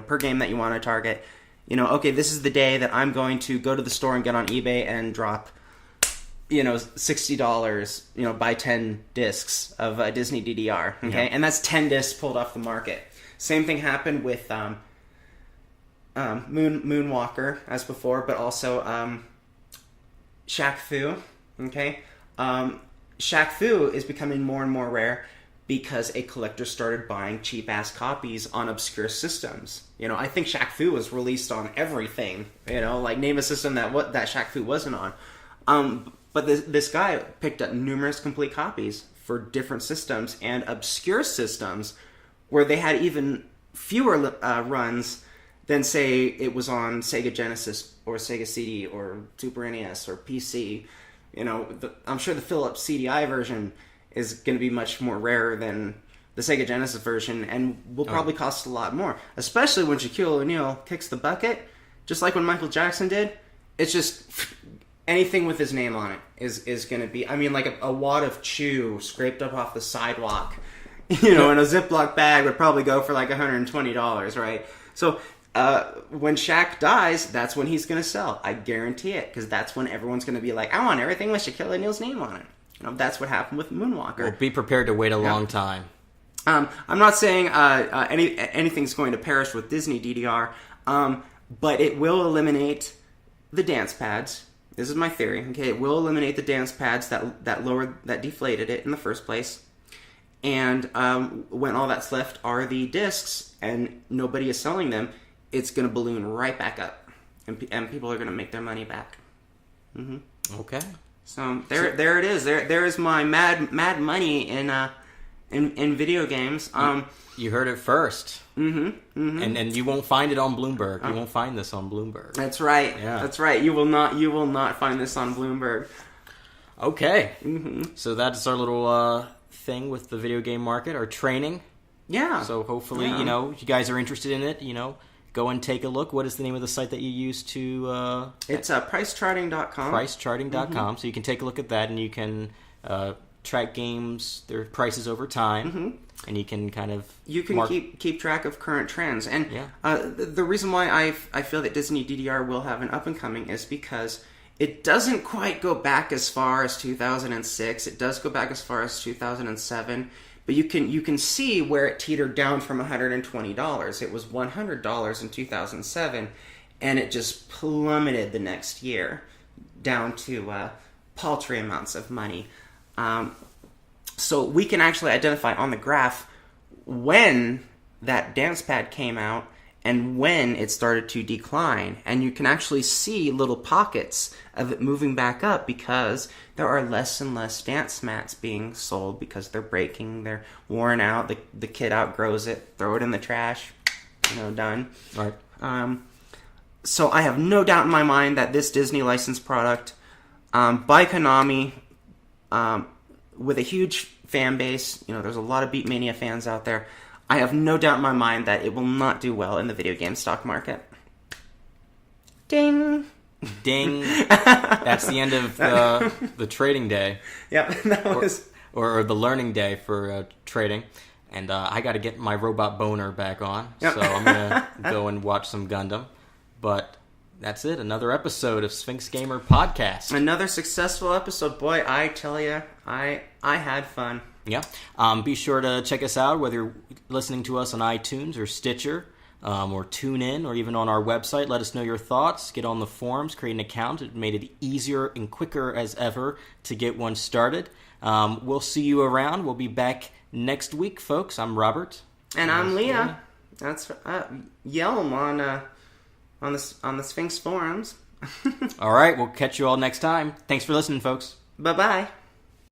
per game that you want to target. Okay, this is the day that I'm going to go to the store and get on eBay and drop, $60, buy 10 discs of Disney DDR, okay? Yeah. And that's 10 discs pulled off the market. Same thing happened with Moonwalker, as before, but also Shaq Fu, okay? Shaq Fu is becoming more and more rare because a collector started buying cheap-ass copies on obscure systems. I think Shaq Fu was released on everything, like name a system that Shaq Fu wasn't on. But this guy picked up numerous complete copies for different systems and obscure systems where they had even fewer runs than, say, it was on Sega Genesis or Sega CD or Super NES or PC. I'm sure the Philips CDI version is going to be much more rare than the Sega Genesis version, and will probably cost a lot more. Especially when Shaquille O'Neal kicks the bucket, just like when Michael Jackson did. It's just anything with his name on it is going to be, like a wad of chew scraped up off the sidewalk, in a Ziploc bag would probably go for like $120, right? So when Shaq dies, that's when he's going to sell. I guarantee it, because that's when everyone's going to be like, I want everything with Shaquille O'Neal's name on it. That's what happened with Moonwalker. Well, be prepared to wait a long time. I'm not saying anything's going to perish with Disney DDR, but it will eliminate the dance pads. This is my theory. Okay, it will eliminate the dance pads that deflated it in the first place. And when all that's left are the discs, and nobody is selling them, it's going to balloon right back up, and people are going to make their money back. Mm-hmm. Okay. So there it is. There is my mad money in video games. You heard it first. Mm-hmm. Mm-hmm. And you won't find it on Bloomberg. You won't find this on Bloomberg. That's right. Yeah. That's right. You will not find this on Bloomberg. Okay. Mm-hmm. So that's our little thing with the video game market, our training. Yeah. So hopefully, you guys are interested in it, go and take a look. What is the name of the site that you use to... It's pricecharting.com. Pricecharting.com. Mm-hmm. So you can take a look at that, and you can track games, their prices over time, mm-hmm. and you can kind of... You can keep track of current trends. And the reason why I feel that Disney DDR will have an up-and-coming is because it doesn't quite go back as far as 2006. It does go back as far as 2007. But you can see where it teetered down from $120. It was $100 in 2007, and it just plummeted the next year down to paltry amounts of money. So we can actually identify on the graph when that dance pad came out and when it started to decline. And you can actually see little pockets of it moving back up because there are less and less dance mats being sold because they're breaking, they're worn out, the kid outgrows it, throw it in the trash, done. Right. So I have no doubt in my mind that this Disney licensed product by Konami, with a huge fan base, there's a lot of Beatmania fans out there, I have no doubt in my mind that it will not do well in the video game stock market. Ding! Ding. That's the end of the trading day. Yep, that was or the learning day for trading. And I got to get my robot boner back on, so I'm going to go and watch some Gundam. But that's it. Another episode of Sphinx Gamer Podcast. Another successful episode. Boy, I tell you, I had fun. Yeah. Be sure to check us out, whether you're listening to us on iTunes or Stitcher, or TuneIn, or even on our website. Let us know your thoughts. Get on the forums. Create an account. It made it easier and quicker as ever to get one started. We'll see you around. We'll be back next week, folks. I'm Robert. And I'm Leah. That's yell 'em on the Sphinx forums. All right, we'll catch you all next time. Thanks for listening, folks. Bye-bye.